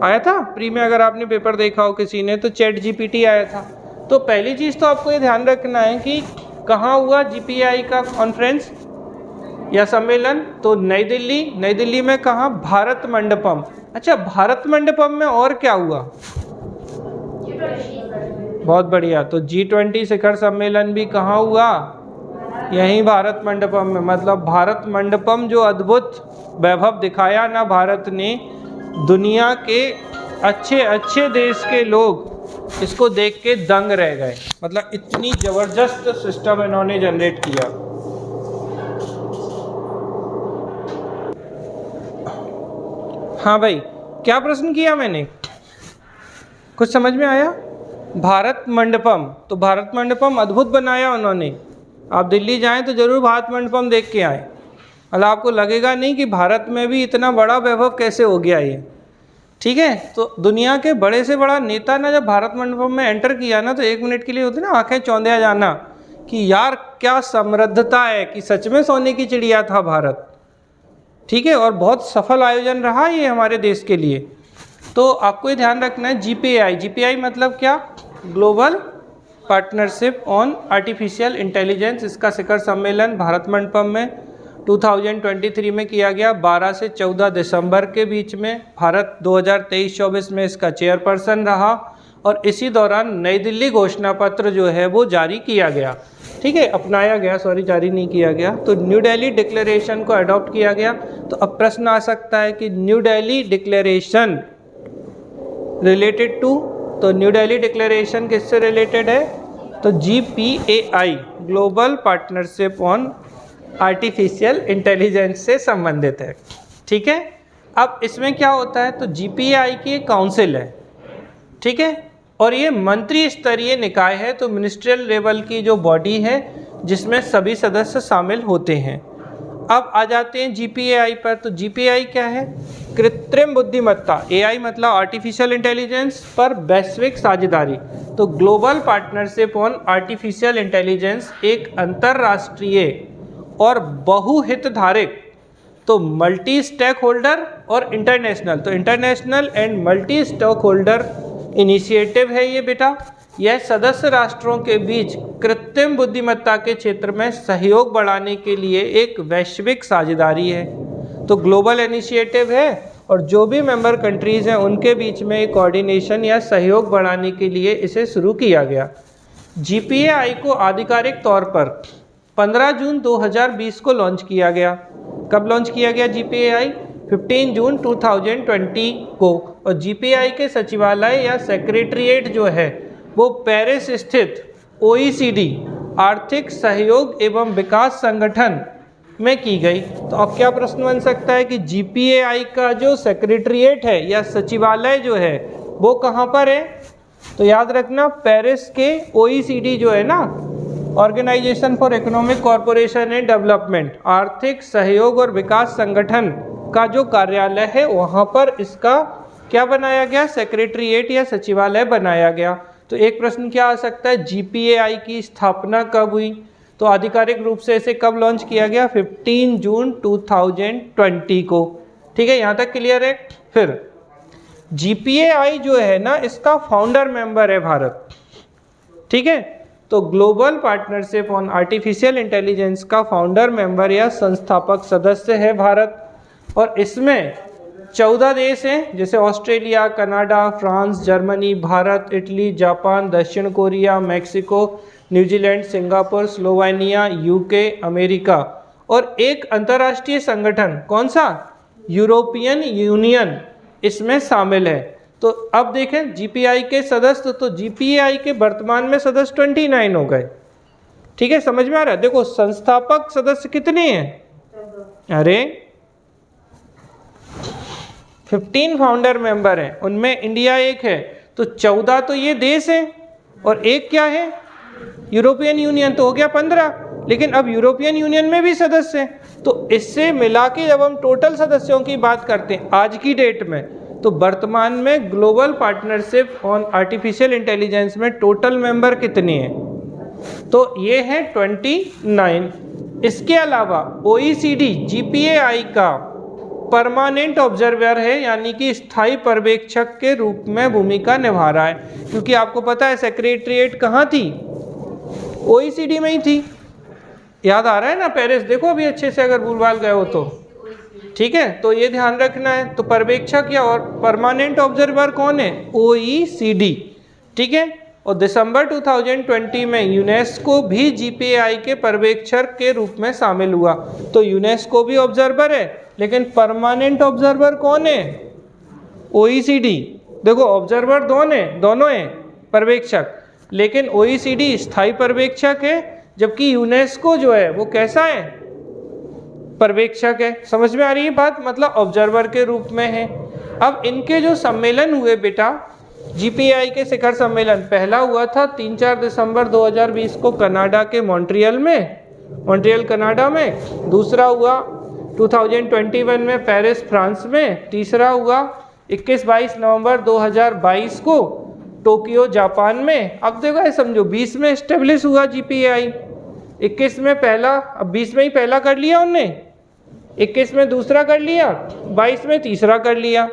आया था प्री में, अगर आपने पेपर देखा हो किसी ने, तो ChatGPT आया था। तो पहली चीज़ तो आपको ये ध्यान रखना है कि कहाँ हुआ GPAI का कॉन्फ्रेंस या सम्मेलन? तो नई दिल्ली। नई दिल्ली में कहाँ? भारत मंडपम। अच्छा, भारत मंडपम में और क्या हुआ? बहुत बढ़िया। तो G20 शिखर सम्मेलन भी कहाँ हुआ? यहीं भारत मंडपम में। मतलब भारत मंडपम जो अद्भुत वैभव दिखाया ना भारत ने, दुनिया के अच्छे अच्छे देश के लोग इसको देख के दंग रह गए। मतलब इतनी ज़बरदस्त सिस्टम इन्होंने जनरेट किया। हाँ भाई, क्या प्रश्न किया मैंने? कुछ समझ में आया? भारत मंडपम, तो भारत मंडपम अद्भुत बनाया उन्होंने। आप दिल्ली जाएं तो ज़रूर भारत मंडपम देख के आएँ। मतलब आपको लगेगा नहीं कि भारत में भी इतना बड़ा वैभव कैसे हो गया ये, ठीक है। तो दुनिया के बड़े से बड़ा नेता ना जब भारत मंडपम में एंटर किया ना, तो 1 मिनट के लिए होती ना आंखें चौंधिया जाना कि यार क्या समृद्धता है, कि सच में सोने की चिड़िया था भारत, ठीक है। और बहुत सफल आयोजन रहा ये हमारे देश के लिए। तो आपको ये ध्यान रखना है GPAI। GPAI मतलब क्या? Global partnership on artificial intelligence. इसका शिखर सम्मेलन भारत मंडपम में 2023 में किया गया, 12 से 14 दिसंबर के बीच में। भारत 2023-24 में इसका चेयरपर्सन रहा और इसी दौरान नई दिल्ली घोषणा पत्र जो है वो जारी किया गया। ठीक है, अपनाया गया, सॉरी जारी नहीं किया गया। तो न्यू दिल्ली डिक्लेरेशन को अडॉप्ट किया गया। तो अब प्रश्न आ सकता है कि New Delhi declaration related to, तो न्यू दिल्ली डिक्लेरेशन किससे रिलेटेड है? तो GPAI global partnership on artificial intelligence से संबंधित है। ठीक है, अब इसमें क्या होता है? तो GPAI की एक काउंसिल है, ठीक है, और ये मंत्री स्तरीय निकाय है, तो मिनिस्ट्रियल लेवल की जो बॉडी है जिसमें सभी सदस्य शामिल होते हैं। अब आ जाते हैं GPAI पर। तो GPAI क्या है? कृत्रिम बुद्धिमत्ता, AI मतलब आर्टिफिशियल इंटेलिजेंस पर वैश्विक साझेदारी। तो global partnership on artificial intelligence एक अंतर्राष्ट्रीय और बहुहितधारक, तो मल्टी स्टेक होल्डर और इंटरनेशनल, तो international and multi stakeholder initiative है ये बेटा। यह सदस्य राष्ट्रों के बीच कृत्रिम बुद्धिमत्ता के क्षेत्र में सहयोग बढ़ाने के लिए एक वैश्विक साझेदारी है। तो ग्लोबल इनिशिएटिव है और जो भी मेंबर कंट्रीज़ हैं उनके बीच में एक कोऑर्डिनेशन या सहयोग बढ़ाने के लिए इसे शुरू किया गया। GPAI को आधिकारिक तौर पर 15 जून 2020 को लॉन्च किया गया। कब लॉन्च किया गया GPAI? 15 जून 2020 को। और GPAI के सचिवालय या सेक्रेटरीट जो है वो पेरिस स्थित OECD आर्थिक सहयोग एवं विकास संगठन में की गई। तो अब क्या प्रश्न बन सकता है कि GPAI का जो सेक्रेटरीट है या सचिवालय जो है वो कहाँ पर है? तो याद रखना, पेरिस के OECD जो है ना, organisation for economic corporation and development, आर्थिक सहयोग और विकास संगठन का जो कार्यालय है वहाँ पर इसका क्या बनाया गया? सेक्रेटरीट या सचिवालय बनाया गया। तो एक प्रश्न क्या आ सकता है? GPAI की स्थापना कब हुई? तो आधिकारिक रूप से इसे कब लॉन्च किया गया? 15 जून 2020 को। ठीक है, यहाँ तक क्लियर है? फिर GPAI जो है ना, इसका फाउंडर मेंबर है भारत। ठीक है, तो global partnership on artificial intelligence का फाउंडर मेंबर या संस्थापक सदस्य है भारत। और इसमें 14 देश हैं, जैसे Australia, Canada, France, Germany, Bharat, Italy, Japan, दक्षिण Korea, Mexico, New Zealand, Singapore, Slovenia, UK, America, और एक अंतर्राष्ट्रीय संगठन, कौन सा? यूरोपियन यूनियन इसमें शामिल है। तो अब देखें GPAI के सदस्य, तो GPAI के वर्तमान में सदस्य 29 हो गए। ठीक है, समझ में आ रहा है? देखो संस्थापक सदस्य कितने हैं? अरे 15 फाउंडर मेंबर हैं, उनमें इंडिया एक है, तो 14 तो ये देश हैं और एक क्या है? यूरोपियन यूनियन, तो हो गया 15। लेकिन अब यूरोपियन यूनियन में भी सदस्य हैं, तो इससे मिला के जब हम टोटल सदस्यों की बात करते हैं आज की डेट में, तो वर्तमान में global partnership on artificial intelligence में टोटल मेंबर कितने हैं? तो ये है 29। इसके अलावा OECD GPAI का परमानेंट ऑब्जर्वर है, यानी कि स्थायी पर्यवेक्षक के रूप में भूमिका निभा रहा है। क्योंकि आपको पता है सेक्रेटरीट कहाँ थी? OECD में ही थी। याद आ रहा है ना पेरिस? देखो अभी अच्छे से, अगर भूल-भाल गए हो तो। ठीक है, तो ये ध्यान रखना है। तो पर्यवेक्षक या और परमानेंट ऑब्जर्वर कौन है? OECD। ठीक है, और दिसंबर 2020 में यूनेस्को भी GPAI के पर्यवेक्षक के रूप में शामिल हुआ। तो यूनेस्को भी ऑब्जर्वर है, लेकिन परमानेंट ऑब्जर्वर कौन है? OECD। देखो ऑब्जर्वर दोनों हैं पर्यवेक्षक, लेकिन OECD स्थायी पर्यवेक्षक है, जबकि यूनेस्को जो है वो कैसा है? पर्यवेक्षक है। समझ में आ रही है बात? मतलब ऑब्जर्वर के रूप में है। अब इनके जो सम्मेलन हुए बेटा, GPAI के शिखर सम्मेलन, पहला हुआ था 3-4 दिसंबर 2020 को कनाडा के मॉन्ट्रियल कनाडा में। दूसरा हुआ 2021 में पेरिस फ्रांस में। तीसरा हुआ 21-22 नवंबर 2022 को टोक्यो जापान में। अब देखो ये समझो 20 में इस्टेब्लिश हुआ GPAI, 21 में पहला, अब 20 में ही पहला कर लिया उनने, 21 में दूसरा कर लिया, 22 में तीसरा कर लिया।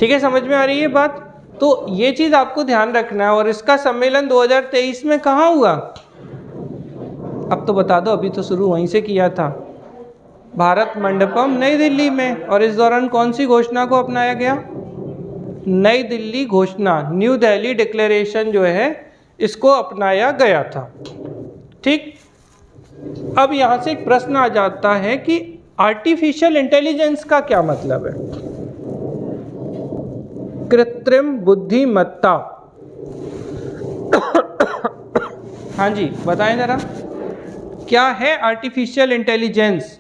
ठीक है, समझ में आ रही है बात? तो ये चीज़ आपको ध्यान रखना है। और इसका सम्मेलन 2023 में कहाँ हुआ? अब तो बता दो, अभी तो शुरू वहीं से किया था, भारत मंडपम नई दिल्ली में। और इस दौरान कौन सी घोषणा को अपनाया गया? नई दिल्ली घोषणा, न्यू दिल्ली डिक्लेरेशन जो है इसको अपनाया गया था। ठीक। अब यहाँ से एक प्रश्न आ जाता है कि आर्टिफिशियल इंटेलिजेंस का क्या मतलब है? कृत्रिम बुद्धिमत्ता। हाँ जी, बताएं जरा, क्या है आर्टिफिशियल इंटेलिजेंस?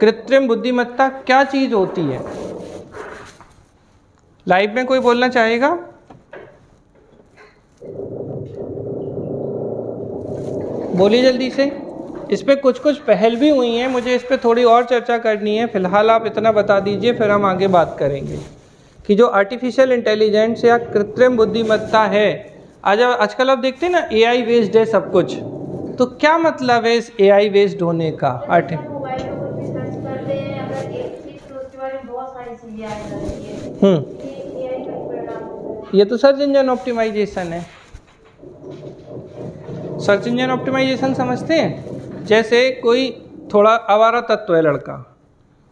कृत्रिम बुद्धिमत्ता क्या चीज होती है? लाइव में कोई बोलना चाहेगा? बोलिए जल्दी से। इस पे कुछ पहल भी हुई हैं, मुझे इस पे थोड़ी और चर्चा करनी है। फिलहाल आप इतना बता दीजिए, फिर हम आगे बात करेंगे कि जो आर्टिफिशियल इंटेलिजेंस या कृत्रिम बुद्धिमत्ता है, आजकल आप देखते हैं ना एआई बेस्ड है सब कुछ, तो क्या मतलब है इस एआई बेस्ड होने का? मोबाइल में कुछ भी सर्च करते हैं अगर एक चीज, तो उसके बारे में बहुत सारी चीजें आने लगती है। ये AI का ही परिणाम होता है। ये तो सर्च इंजन ऑप्टिमाइजेशन है। सर्च इंजन ऑप्टिमाइजेशन समझते हैं? जैसे कोई थोड़ा आवारा तत्व है लड़का,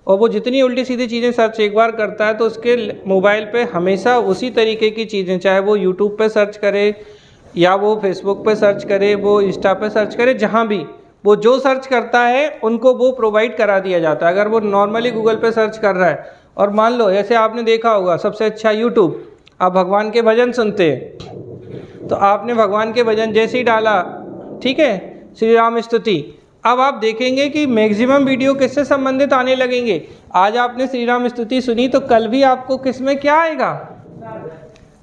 और वो जितनी उल्टी सीधी चीज़ें सर्च एक बार करता है तो उसके मोबाइल पे हमेशा उसी तरीके की चीज़ें, चाहे वो यूट्यूब पे सर्च करे या वो फेसबुक पे सर्च करे, वो इंस्टा पे सर्च करे, जहाँ भी वो जो सर्च करता है उनको वो प्रोवाइड करा दिया जाता है। अगर वो नॉर्मली गूगल पे सर्च कर रहा है और मान लो, जैसे आपने देखा होगा सबसे अच्छा यूट्यूब, आप भगवान के भजन सुनते हैं, तो आपने भगवान के भजन जैसे ही डाला, ठीक है, श्री राम स्तुति, अब आप देखेंगे कि मैक्सिमम वीडियो किससे संबंधित आने लगेंगे। आज आपने श्री राम स्तुति सुनी तो कल भी आपको किस में क्या आएगा?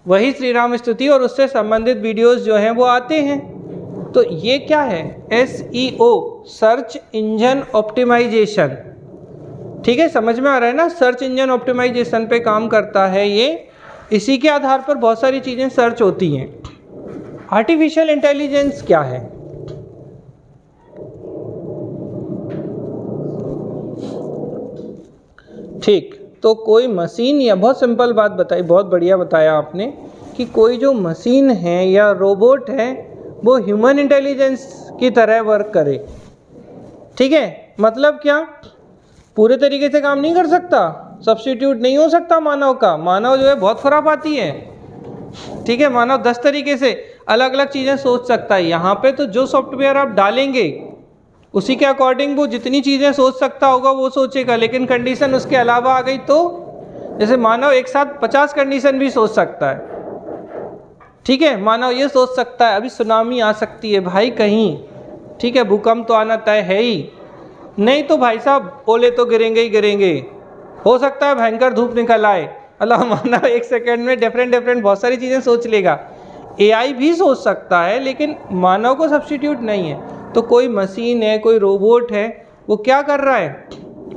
वही श्री राम स्तुति और उससे संबंधित वीडियोस जो हैं वो आते हैं। तो ये क्या है? SEO, search engine optimisation. ठीक है, समझ में आ रहा है ना? सर्च इंजन ऑप्टिमाइजेशन पे काम करता है ये। इसी के आधार पर बहुत सारी चीज़ें सर्च होती हैं। आर्टिफिशियल इंटेलिजेंस क्या है? ठीक, तो कोई मशीन, या बहुत सिंपल बात बताई, बहुत बढ़िया बताया आपने कि कोई जो मशीन है या रोबोट है वो ह्यूमन इंटेलिजेंस की तरह वर्क करे। ठीक है, मतलब क्या? पूरे तरीके से काम नहीं कर सकता, सब्स्टिट्यूट नहीं हो सकता मानव का। मानव जो है बहुत खुरापाती है। ठीक है, मानव 10 तरीके से अलग अलग चीज़ें सोच सकता है। यहाँ पे तो जो सॉफ्टवेयर आप डालेंगे उसी के अकॉर्डिंग वो जितनी चीज़ें सोच सकता होगा वो सोचेगा, लेकिन कंडीशन उसके अलावा आ गई तो, जैसे मानव एक साथ 50 कंडीशन भी सोच सकता है। ठीक है, मानव ये सोच सकता है अभी सुनामी आ सकती है भाई कहीं, ठीक है, भूकंप तो आना तय है ही, नहीं तो भाई साहब ओले तो गिरेंगे ही गिरेंगे, हो सकता है भयंकर धूप निकल आए। अल्लाह, मानव एक सेकेंड में डिफरेंट बहुत सारी चीज़ें सोच लेगा। AI भी सोच सकता है लेकिन मानव को सब्स्टिट्यूट नहीं है। तो कोई मशीन है, कोई रोबोट है, वो क्या कर रहा है?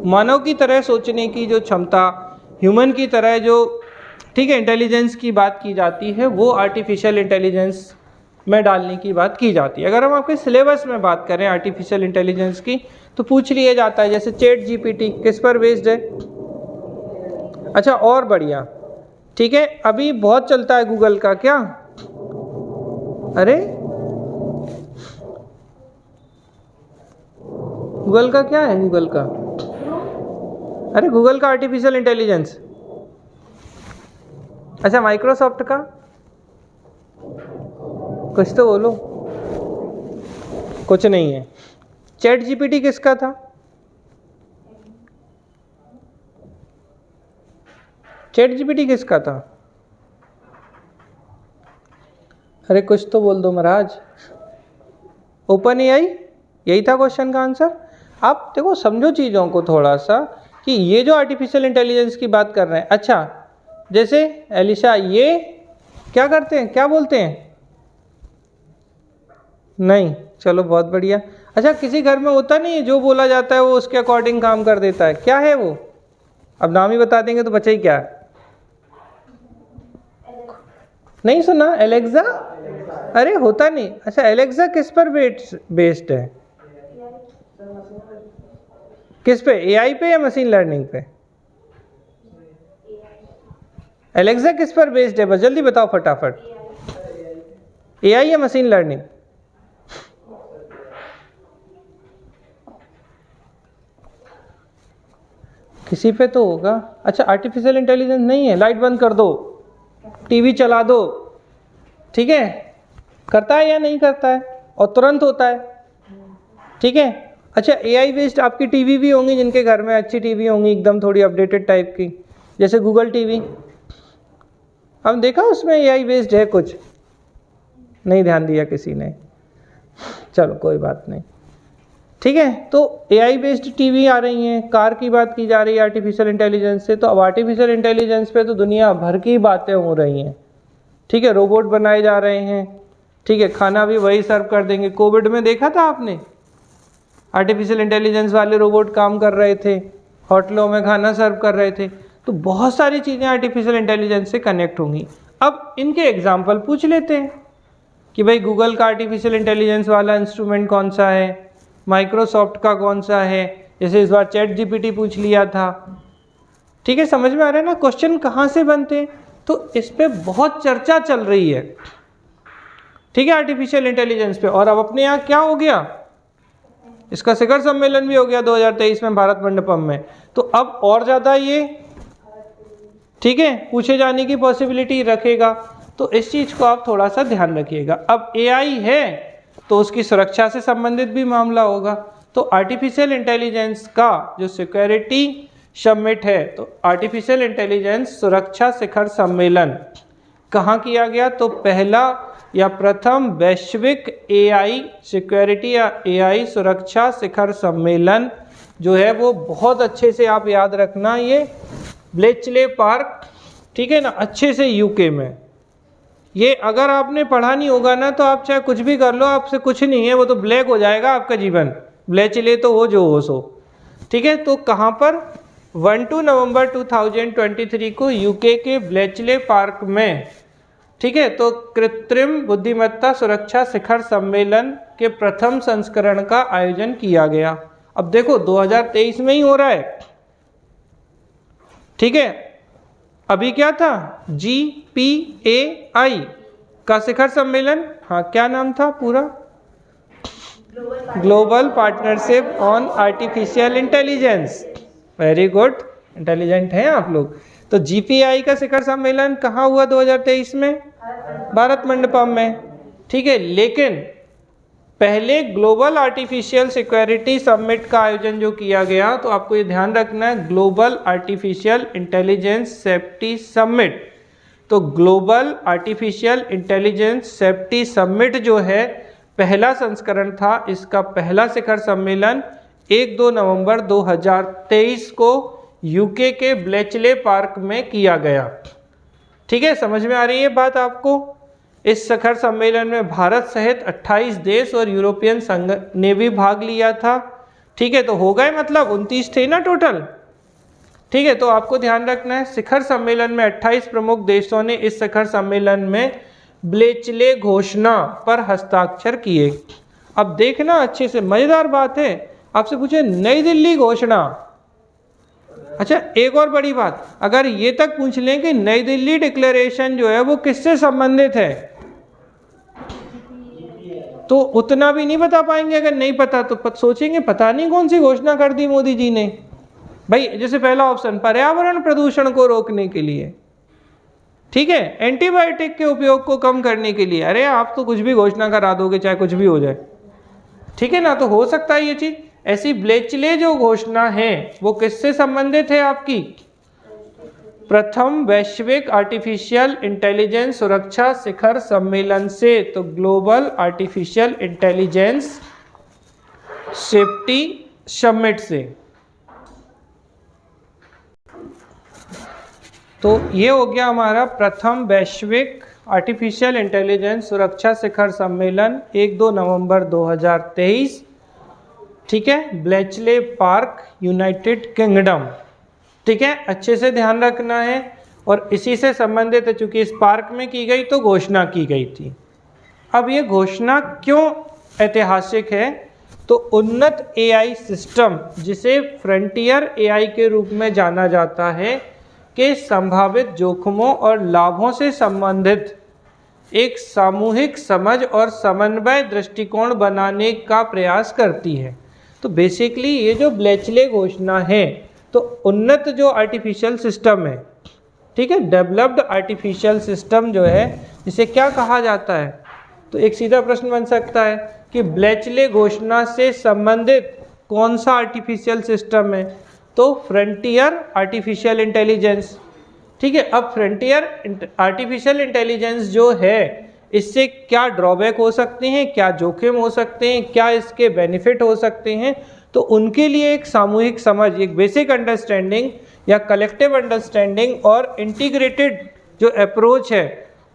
मानव की तरह सोचने की जो क्षमता, ह्यूमन की तरह जो, ठीक है, इंटेलिजेंस की बात की जाती है, वो आर्टिफिशियल इंटेलिजेंस में डालने की बात की जाती है। अगर हम आपके सिलेबस में बात करें आर्टिफिशियल इंटेलिजेंस की, तो पूछ लिया जाता है जैसे चैट GPT किस पर बेस्ड है? अच्छा, और बढ़िया, ठीक है, अभी बहुत चलता है गूगल का, क्या? अरे गूगल का क्या है? गूगल का, अरे गूगल का आर्टिफिशियल इंटेलिजेंस। अच्छा, माइक्रोसॉफ्ट का कुछ तो बोलो। कुछ नहीं है। चैट GPT किसका था? चैट GPT किसका था? अरे कुछ तो बोल दो महाराज। ओपन AI, यही था क्वेश्चन का आंसर। आप देखो, समझो चीज़ों को थोड़ा सा कि ये जो आर्टिफिशियल इंटेलिजेंस की बात कर रहे हैं, अच्छा जैसे एलिशा ये क्या करते हैं, क्या बोलते हैं? नहीं, चलो बहुत बढ़िया। अच्छा, किसी घर में होता नहीं है जो बोला जाता है वो उसके अकॉर्डिंग काम कर देता है, क्या है वो? अब नाम ही बता देंगे तो बचा ही क्या? नहीं सुना? एलेक्सा? अरे होता नहीं। अच्छा, एलेक्सा किस पर बेस्ड है? किस पे? AI पे या मशीन लर्निंग पे? एलेक्सा किस पर बेस्ड है? बस जल्दी बताओ फटाफट। AI या मशीन लर्निंग? किसी पे तो होगा। अच्छा, आर्टिफिशियल इंटेलिजेंस नहीं है। लाइट बंद कर दो, टीवी चला दो, ठीक है, करता है या नहीं करता है? और तुरंत होता है, ठीक है। अच्छा, एआई बेस्ड आपकी टीवी भी होंगी, जिनके घर में अच्छी टीवी होंगी एकदम थोड़ी अपडेटेड टाइप की, जैसे गूगल टीवी, हम देखा उसमें एआई बेस्ड है कुछ, नहीं ध्यान दिया किसी ने, चलो कोई बात नहीं, ठीक है। तो एआई बेस्ड टीवी आ रही हैं, कार की बात की जा रही है आर्टिफिशियल इंटेलिजेंस से, तो अब आर्टिफिशियल इंटेलिजेंस पे तो दुनिया भर की बातें हो रही हैं, ठीक है। रोबोट बनाए जा रहे हैं, ठीक है, खाना भी वही सर्व कर देंगे। कोविड में देखा था आपने, आर्टिफिशियल इंटेलिजेंस वाले रोबोट काम कर रहे थे, होटलों में खाना सर्व कर रहे थे। तो बहुत सारी चीज़ें आर्टिफिशियल इंटेलिजेंस से कनेक्ट होंगी। अब इनके एग्जाम्पल पूछ लेते हैं कि भाई गूगल का आर्टिफिशियल इंटेलिजेंस वाला इंस्ट्रूमेंट कौन सा है, माइक्रोसॉफ्ट का कौन सा है, जैसे इस बार चैट जीपीटी पूछ लिया था, ठीक है। समझ में आ रहा है ना क्वेश्चन कहाँ से बनते हैं, तो इस पे बहुत चर्चा चल रही है, ठीक है, आर्टिफिशियल इंटेलिजेंस पे। और अब अपने यहाँ क्या हो गया, इसका शिखर सम्मेलन भी हो गया 2023 में भारत मंडपम में, तो अब और ज़्यादा ये, ठीक है, पूछे जाने की पॉसिबिलिटी रखेगा। तो इस चीज़ को आप थोड़ा सा ध्यान रखिएगा। अब एआई है तो उसकी सुरक्षा से संबंधित भी मामला होगा। तो आर्टिफिशियल इंटेलिजेंस का जो सिक्योरिटी समिट है, तो आर्टिफिशियल इंटेलिजेंस सुरक्षा शिखर सम्मेलन कहाँ किया गया, तो पहला या प्रथम वैश्विक एआई सिक्योरिटी या एआई सुरक्षा शिखर सम्मेलन जो है वो बहुत अच्छे से आप याद रखना, ये ब्लेचले पार्क, ठीक है ना, अच्छे से यूके में। ये अगर आपने पढ़ा नहीं होगा ना, तो आप चाहे कुछ भी कर लो, आपसे कुछ नहीं है, वो तो ब्लैक हो जाएगा आपका जीवन। ब्लेचले तो हो जो हो सो, ठीक है। तो कहाँ पर, 1 नवंबर 2023 को यूके के ब्लेचले पार्क में, ठीक है। तो कृत्रिम बुद्धिमत्ता सुरक्षा शिखर सम्मेलन के प्रथम संस्करण का आयोजन किया गया। अब देखो 2023 में ही हो रहा है, ठीक है। अभी क्या था, GPAI का शिखर सम्मेलन, हाँ क्या नाम था पूरा, global partnership on artificial intelligence. Very good, intelligent हैं आप लोग। तो GPAI का शिखर सम्मेलन कहाँ हुआ 2023 में, भारत मंडपम में, ठीक है। लेकिन पहले ग्लोबल आर्टिफिशियल सिक्योरिटी समिट का आयोजन जो किया गया, तो आपको ये ध्यान रखना है, global artificial intelligence safety summit. तो global artificial intelligence safety summit जो है पहला संस्करण था, इसका पहला शिखर सम्मेलन 1-2 नवंबर 2023 को यूके के ब्लेचले पार्क में किया गया, ठीक है। समझ में आ रही है बात आपको। इस शिखर सम्मेलन में भारत सहित 28 देश और यूरोपियन संघ ने भी भाग लिया था, ठीक है। तो हो गए मतलब 29 थे ना टोटल, ठीक है। तो आपको ध्यान रखना है, शिखर सम्मेलन में 28 प्रमुख देशों ने इस शिखर सम्मेलन में ब्लेचले घोषणा पर हस्ताक्षर किए। अब देखना अच्छे से, मजेदार बात है, आपसे पूछे नई दिल्ली घोषणा। अच्छा, एक और बड़ी बात, अगर ये तक पूछ लें कि नई दिल्ली डिक्लेरेशन जो है वो किससे संबंधित है, तो उतना भी नहीं बता पाएंगे। अगर नहीं पता तो सोचेंगे पता नहीं कौन सी घोषणा कर दी मोदी जी ने। भाई जैसे पहला ऑप्शन, पर्यावरण प्रदूषण को रोकने के लिए, ठीक है, एंटीबायोटिक के उपयोग को कम करने के लिए। अरे आप तो कुछ भी घोषणा करा दोगे, चाहे कुछ भी हो जाए, ठीक है ना। तो हो सकता है ये चीज ऐसी। ब्लेचले जो घोषणा है वो किससे संबंधित है आपकी, प्रथम वैश्विक आर्टिफिशियल इंटेलिजेंस सुरक्षा शिखर सम्मेलन से। तो global artificial intelligence safety summit से। तो ये हो गया हमारा प्रथम वैश्विक आर्टिफिशियल इंटेलिजेंस सुरक्षा शिखर सम्मेलन 1-2 नवंबर 2023, ठीक है, ब्लेचले पार्क, यूनाइटेड किंगडम, ठीक है। अच्छे से ध्यान रखना है। और इसी से संबंधित है, चूंकि इस पार्क में की गई तो घोषणा की गई थी। अब ये घोषणा क्यों ऐतिहासिक है, तो उन्नत एआई सिस्टम, जिसे फ्रंटियर एआई के रूप में जाना जाता है, के संभावित जोखिमों और लाभों से संबंधित एक सामूहिक समझ और समन्वय दृष्टिकोण बनाने का प्रयास करती है। तो बेसिकली ये जो ब्लेचले घोषणा है, तो उन्नत जो आर्टिफिशियल सिस्टम है, ठीक है, डेवलप्ड आर्टिफिशियल सिस्टम जो है, इसे क्या कहा जाता है। तो एक सीधा प्रश्न बन सकता है कि ब्लेचले घोषणा से संबंधित कौन सा आर्टिफिशियल सिस्टम है, तो फ्रंटियर आर्टिफिशियल इंटेलिजेंस। ठीक है, अब फ्रंटियर आर्टिफिशियल इंटेलिजेंस जो है, इससे क्या ड्रॉबैक हो सकते हैं, क्या जोखिम हो सकते हैं, क्या इसके बेनिफिट हो सकते हैं, तो उनके लिए एक सामूहिक समझ, एक बेसिक अंडरस्टैंडिंग या कलेक्टिव अंडरस्टैंडिंग और इंटीग्रेटेड जो अप्रोच है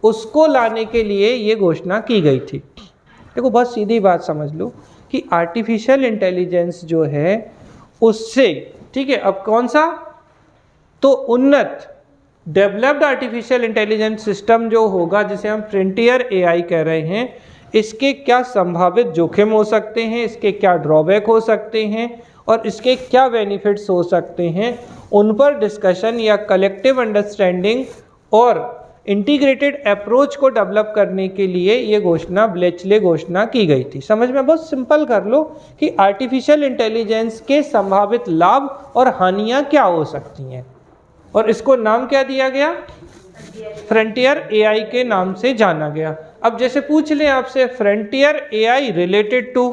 उसको लाने के लिए ये घोषणा की गई थी। देखो बहुत सीधी बात समझ लो कि आर्टिफिशियल इंटेलिजेंस जो है उससे, ठीक है, अब कौन सा, तो उन्नत डेवलप्ड आर्टिफिशियल इंटेलिजेंस सिस्टम जो होगा, जिसे हम फ्रंटियर एआई कह रहे हैं, इसके क्या संभावित जोखिम हो सकते हैं, इसके क्या ड्रॉबैक हो सकते हैं और इसके क्या बेनिफिट्स हो सकते हैं, उन पर डिस्कशन या कलेक्टिव अंडरस्टैंडिंग और इंटीग्रेटेड अप्रोच को डेवलप करने के लिए ये घोषणा, ब्लेचले घोषणा की गई थी। समझ में बहुत सिंपल कर लो कि आर्टिफिशियल इंटेलिजेंस के संभावित लाभ और हानियां क्या हो सकती हैं, और इसको नाम क्या दिया गया, फ्रंटियर एआई के नाम से जाना गया। अब जैसे पूछ लें आपसे, frontier AI related to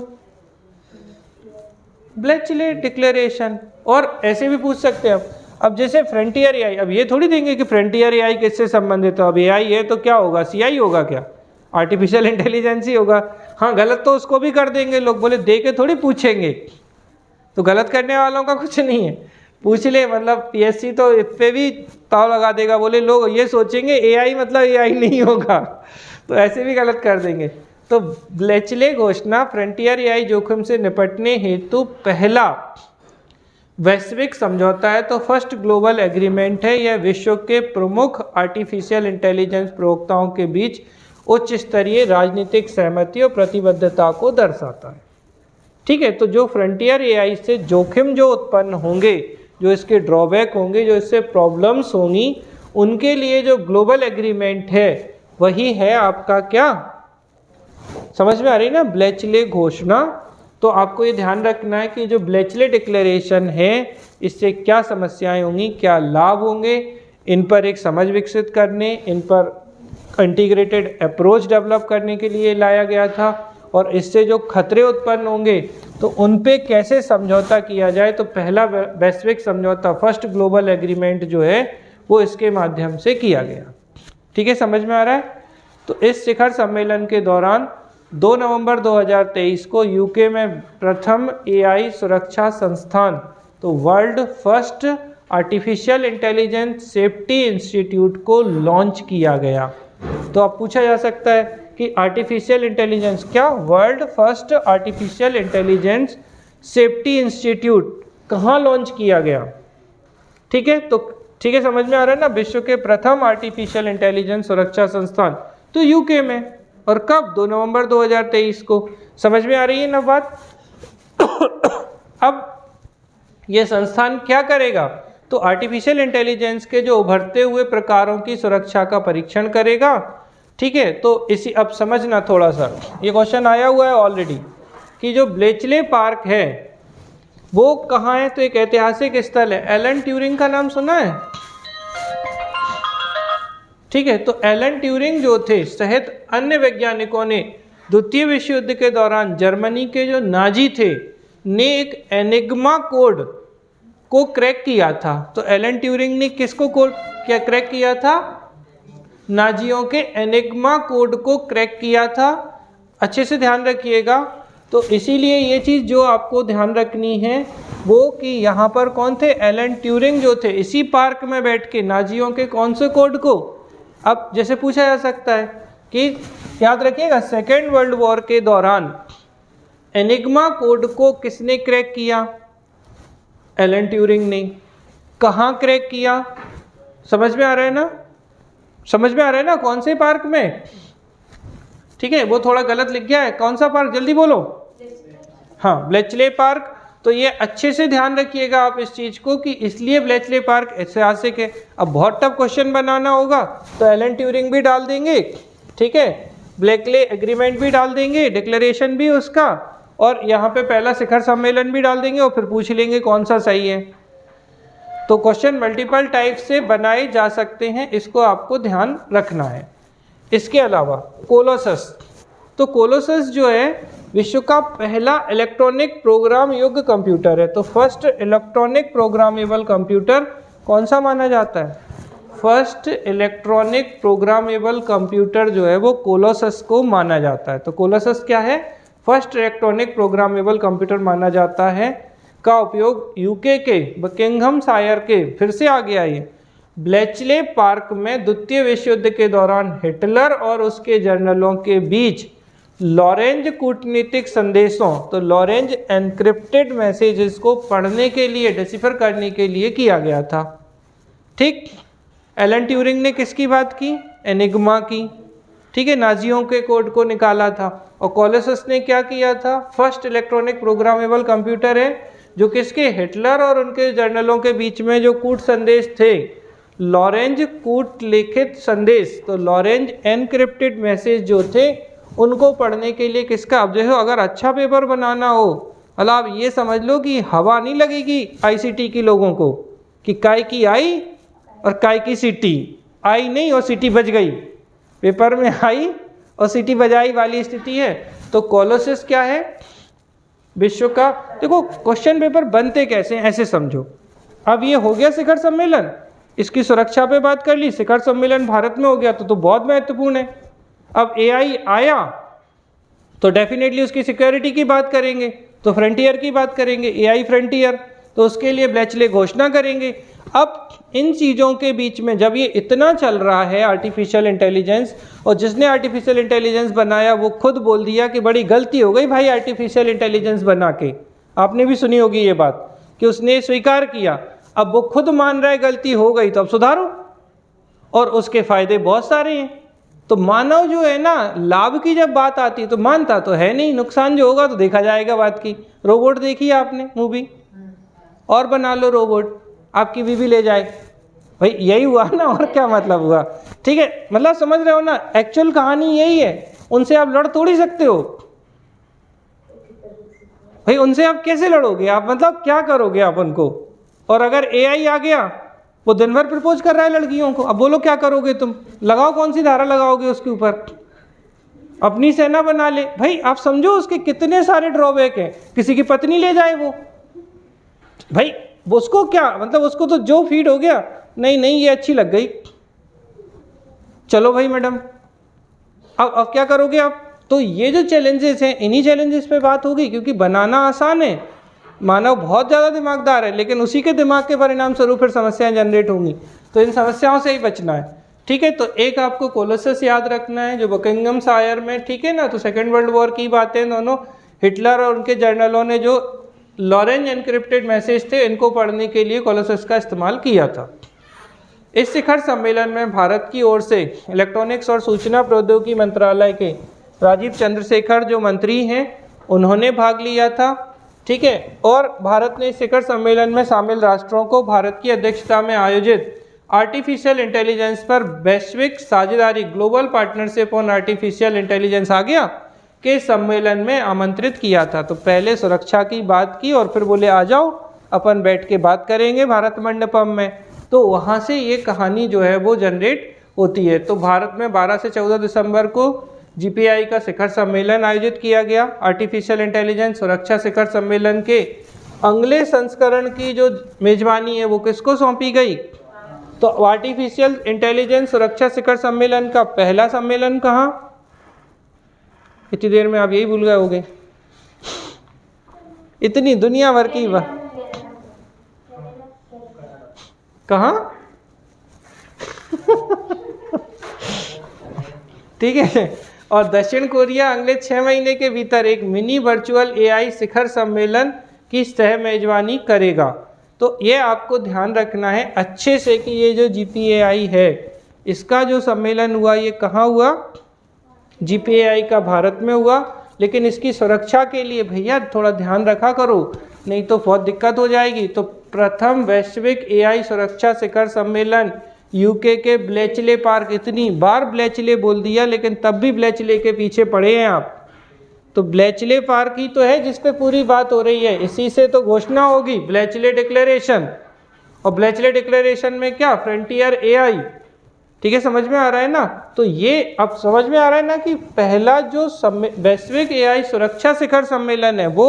Bletchley declaration, और ऐसे भी पूछ सकते हैं अब जैसे फ्रंटियर एआई, अब ये थोड़ी देंगे कि फ्रंटियर एआई किससे संबंधित है, अब एआई है तो क्या होगा, सीआई होगा क्या, आर्टिफिशियल इंटेलिजेंस ही होगा। हाँ, गलत तो उसको भी कर देंगे लोग, बोले दे के थोड़ी पूछेंगे, तो गलत करने वालों का कुछ नहीं है, पूछ ले, मतलब पीएससी तो इस पे भी ताव लगा देगा, बोले लोग ये सोचेंगे एआई मतलब एआई नहीं होगा, तो ऐसे भी गलत कर देंगे। तो ब्लेचले घोषणा फ्रंटियर एआई जोखिम से निपटने हेतु पहला वैश्विक समझौता है, तो फर्स्ट ग्लोबल एग्रीमेंट है। यह विश्व के प्रमुख आर्टिफिशियल इंटेलिजेंस प्रवक्ताओं के बीच उच्च स्तरीय राजनीतिक सहमति और प्रतिबद्धता को दर्शाता है। ठीक है, तो जो फ्रंटियर एआई से जोखिम जो उत्पन्न होंगे, जो इसके ड्रॉबैक होंगे, जो इससे प्रॉब्लम्स होंगी, उनके लिए जो ग्लोबल एग्रीमेंट है वही है आपका क्या, समझ में आ रही ना, ब्लेचले घोषणा। तो आपको ये ध्यान रखना है कि जो ब्लेचले डिक्लेरेशन है इससे क्या समस्याएं होंगी, क्या लाभ होंगे, इन पर एक समझ विकसित करने, इन पर इंटीग्रेटेड अप्रोच डेवलप करने के लिए लाया गया था, और इससे जो खतरे उत्पन्न होंगे तो उन पे कैसे समझौता किया जाए। तो पहला वैश्विक समझौता, फर्स्ट ग्लोबल एग्रीमेंट जो है वो इसके माध्यम से किया गया। ठीक है, समझ में आ रहा है। तो इस शिखर सम्मेलन के दौरान 2 नवंबर 2023 को यूके में प्रथम एआई सुरक्षा संस्थान, तो world first artificial intelligence safety institute को लॉन्च किया गया। तो अब पूछा जा सकता है कि आर्टिफिशियल इंटेलिजेंस क्या, world first artificial intelligence safety institute कहाँ लॉन्च किया गया। ठीक है, तो ठीक है, समझ में आ रहा है ना, विश्व के प्रथम आर्टिफिशियल इंटेलिजेंस सुरक्षा संस्थान तो यूके में, और कब, 2 नवंबर 2023 को। समझ में आ रही है ना बात। अब यह संस्थान क्या करेगा, तो आर्टिफिशियल इंटेलिजेंस के जो उभरते हुए प्रकारों की सुरक्षा का परीक्षण करेगा। ठीक है, तो इसी, अब समझना थोड़ा सा, ये क्वेश्चन आया हुआ है ऑलरेडी कि जो ब्लेचले पार्क है वो कहाँ है, तो एक ऐतिहासिक स्थल है। एलन ट्यूरिंग का नाम सुना है। ठीक है, तो एलन ट्यूरिंग जो थे सहित अन्य वैज्ञानिकों ने द्वितीय विश्व युद्ध के दौरान जर्मनी के जो नाजी थे ने एक एनिग्मा कोड को क्रैक किया था। तो एलन ट्यूरिंग ने किसको कोड क्या क्रैक किया था, नाजियों के एनिग्मा कोड को क्रैक किया था। अच्छे से ध्यान रखिएगा। तो इसीलिए ये चीज़ जो आपको ध्यान रखनी है वो कि यहाँ पर कौन थे, एलन ट्यूरिंग जो थे, इसी पार्क में बैठ के नाजियों के कौन से कोड को, अब जैसे पूछा जा सकता है कि याद रखिएगा सेकेंड वर्ल्ड वॉर के दौरान एनिग्मा कोड को किसने क्रैक किया, एलन ट्यूरिंग ने। कहाँ क्रैक किया, समझ में आ रहा है ना, समझ में आ रहा है ना, कौन से पार्क में। ठीक है, वो थोड़ा गलत लिख गया है, कौन सा पार्क, जल्दी बोलो। हाँ, ब्लेचले पार्क। तो ये अच्छे से ध्यान रखिएगा आप इस चीज़ को कि इसलिए ब्लेचले पार्क ऐतिहासिक है। अब बहुत टफ क्वेश्चन बनाना होगा तो एलन ट्यूरिंग भी डाल देंगे, ठीक है, ब्लेचले एग्रीमेंट भी डाल देंगे, डिक्लेरेशन भी उसका, और यहाँ पे पहला शिखर सम्मेलन भी डाल देंगे और फिर पूछ लेंगे कौन सा सही है। तो क्वेश्चन मल्टीपल टाइप से बनाए जा सकते हैं, इसको आपको ध्यान रखना है। इसके अलावा कोलोसस, तो कोलोसस जो है विश्व का पहला इलेक्ट्रॉनिक प्रोग्राम योग्य कंप्यूटर है। तो फर्स्ट इलेक्ट्रॉनिक प्रोग्रामेबल कंप्यूटर कौन सा माना जाता है? फर्स्ट इलेक्ट्रॉनिक प्रोग्रामेबल कंप्यूटर जो है वो कोलोसस को माना जाता है। तो कोलोसस क्या है? फर्स्ट इलेक्ट्रॉनिक प्रोग्रामेबल कंप्यूटर माना जाता है, का उपयोग यूके के बकिंघमशायर के, फिर से आ गया ये, ब्लेचले पार्क में द्वितीय विश्व युद्ध के दौरान हिटलर और उसके जनरलों के बीच लॉरेंज कूटनीतिक संदेशों, तो लॉरेंज एनक्रिप्टेड मैसेजेस को पढ़ने के लिए, डिसिफर करने के लिए किया गया था। ठीक, एलन ट्यूरिंग ने किसकी बात की? एनिग्मा की। ठीक है, नाजियों के कोड को निकाला था। और कोलोसस ने क्या किया था? फर्स्ट इलेक्ट्रॉनिक प्रोग्रामेबल कंप्यूटर है जो किसके? हिटलर और उनके जर्नलों के बीच में जो कूट संदेश थे, लॉरेंज कूट लिखित संदेश, तो लॉरेंज एनक्रिप्टेड मैसेज जो थे उनको पढ़ने के लिए किसका? अब देखो, अगर अच्छा पेपर बनाना हो, मतलब आप ये समझ लो कि हवा नहीं लगेगी आईसीटी की लोगों को कि काय की आई और काय की सीटी, आई नहीं और सीटी बज गई, पेपर में आई और सीटी बजाई वाली स्थिति है। तो कोलोसस क्या है? विश्व का, देखो क्वेश्चन पेपर बनते कैसे हैं ऐसे समझो। अब ये हो गया शिखर सम्मेलन, इसकी सुरक्षा पे बात कर ली, शिखर सम्मेलन भारत में हो गया तो बहुत महत्वपूर्ण है। अब एआई आया तो डेफिनेटली उसकी सिक्योरिटी की बात करेंगे, तो फ्रंटियर की बात करेंगे, एआई फ्रंटियर, तो उसके लिए ब्लेचले घोषणा करेंगे। अब इन चीज़ों के बीच में जब ये इतना चल रहा है आर्टिफिशियल इंटेलिजेंस, और जिसने आर्टिफिशियल इंटेलिजेंस बनाया वो खुद बोल दिया कि बड़ी गलती हो गई भाई आर्टिफिशियल इंटेलिजेंस बना के, आपने भी सुनी होगी ये बात कि उसने स्वीकार किया। अब वो खुद मान रहा है गलती हो गई तो अब सुधारो, और उसके फायदे बहुत सारे हैं। तो मानव जो है ना, लाभ की जब बात आती है तो मानता तो है नहीं, नुकसान जो होगा तो देखा जाएगा बात की। रोबोट देखी आपने मूवी, और बना लो रोबोट, आपकी बीवी ले जाए, भाई यही हुआ ना, और क्या मतलब हुआ? ठीक है, मतलब समझ रहे हो ना, एक्चुअल कहानी यही है। उनसे आप लड़ थोड़ी सकते हो भाई, उनसे आप कैसे लड़ोगे? आप मतलब क्या करोगे आप उनको? और अगर एआई आ गया, वो दिन भर प्रपोज कर रहा है लड़कियों को, अब बोलो क्या करोगे तुम? लगाओ, कौन सी धारा लगाओगे उसके ऊपर? अपनी सेना बना ले भाई। आप समझो उसके कितने सारे ड्रॉबैक हैं। किसी की पत्नी ले जाए वो, भाई उसको क्या मतलब, उसको तो जो फीड हो गया, नहीं नहीं ये अच्छी लग गई, चलो भाई मैडम, अब क्या करोगे आप? तो ये जो चैलेंजेस हैं, इन्हीं चैलेंजेस पे बात होगी, क्योंकि बनाना आसान है, मानव बहुत ज़्यादा दिमागदार है, लेकिन उसी के दिमाग के परिणाम स्वरूप फिर समस्याएं जनरेट होंगी। तो इन समस्याओं से ही बचना है। ठीक है, तो एक आपको कोलोसस याद रखना है जो बकिंघमशायर में, ठीक है ना, तो सेकेंड वर्ल्ड वॉर की बातें, दोनों हिटलर और उनके जर्नलों ने जो लॉरेंज एनक्रिप्टेड मैसेज थे इनको पढ़ने के लिए कोलोसस का इस्तेमाल किया था। इस शिखर सम्मेलन में भारत की ओर से इलेक्ट्रॉनिक्स और सूचना प्रौद्योगिकी मंत्रालय के राजीव चंद्रशेखर जो मंत्री हैं उन्होंने भाग लिया था। ठीक है, और भारत ने इस शिखर सम्मेलन में शामिल राष्ट्रों को भारत की अध्यक्षता में आयोजित आर्टिफिशियल इंटेलिजेंस पर वैश्विक साझेदारी, global partnership on artificial intelligence आ गया, के सम्मेलन में आमंत्रित किया था। तो पहले सुरक्षा की बात की और फिर बोले आ जाओ अपन बैठ के बात करेंगे भारत मंडपम में। तो वहाँ से ये कहानी जो है वो जनरेट होती है। तो भारत में 12 से 14 दिसंबर को जीपीआई का शिखर सम्मेलन आयोजित किया गया। आर्टिफिशियल इंटेलिजेंस सुरक्षा शिखर सम्मेलन के अगले संस्करण की जो मेजबानी है वो किसको सौंपी गई? तो आर्टिफिशियल इंटेलिजेंस सुरक्षा शिखर सम्मेलन का पहला सम्मेलन कहाँ? इतनी देर में आप यही भूल गए होगे, इतनी दुनिया भर की कहाँ ठीक है। और दक्षिण कोरिया अगले 6 महीने के भीतर एक मिनी वर्चुअल एआई शिखर सम्मेलन की सह मेजबानी करेगा। तो ये आपको ध्यान रखना है अच्छे से कि ये जो जीपीएआई है इसका जो सम्मेलन हुआ ये कहाँ हुआ? जीपीएआई का भारत में हुआ। लेकिन इसकी सुरक्षा के लिए भैया थोड़ा ध्यान रखा करो, नहीं तो बहुत दिक्कत हो जाएगी। तो प्रथम वैश्विक एआई सुरक्षा शिखर सम्मेलन यूके के ब्लेचले पार्क, इतनी बार ब्लेचले बोल दिया लेकिन तब भी ब्लेचले के पीछे पड़े हैं आप। तो ब्लेचले पार्क ही तो है जिस पे पूरी बात हो रही है, इसी से तो घोषणा होगी ब्लेचले डिक्लेरेशन। और ब्लेचले डिक्लेरेशन में क्या? फ्रंटियर एआई, ठीक है, समझ में आ रहा है ना। तो ये अब समझ में आ रहा है ना कि पहला जो वैश्विक एआई सुरक्षा शिखर सम्मेलन है वो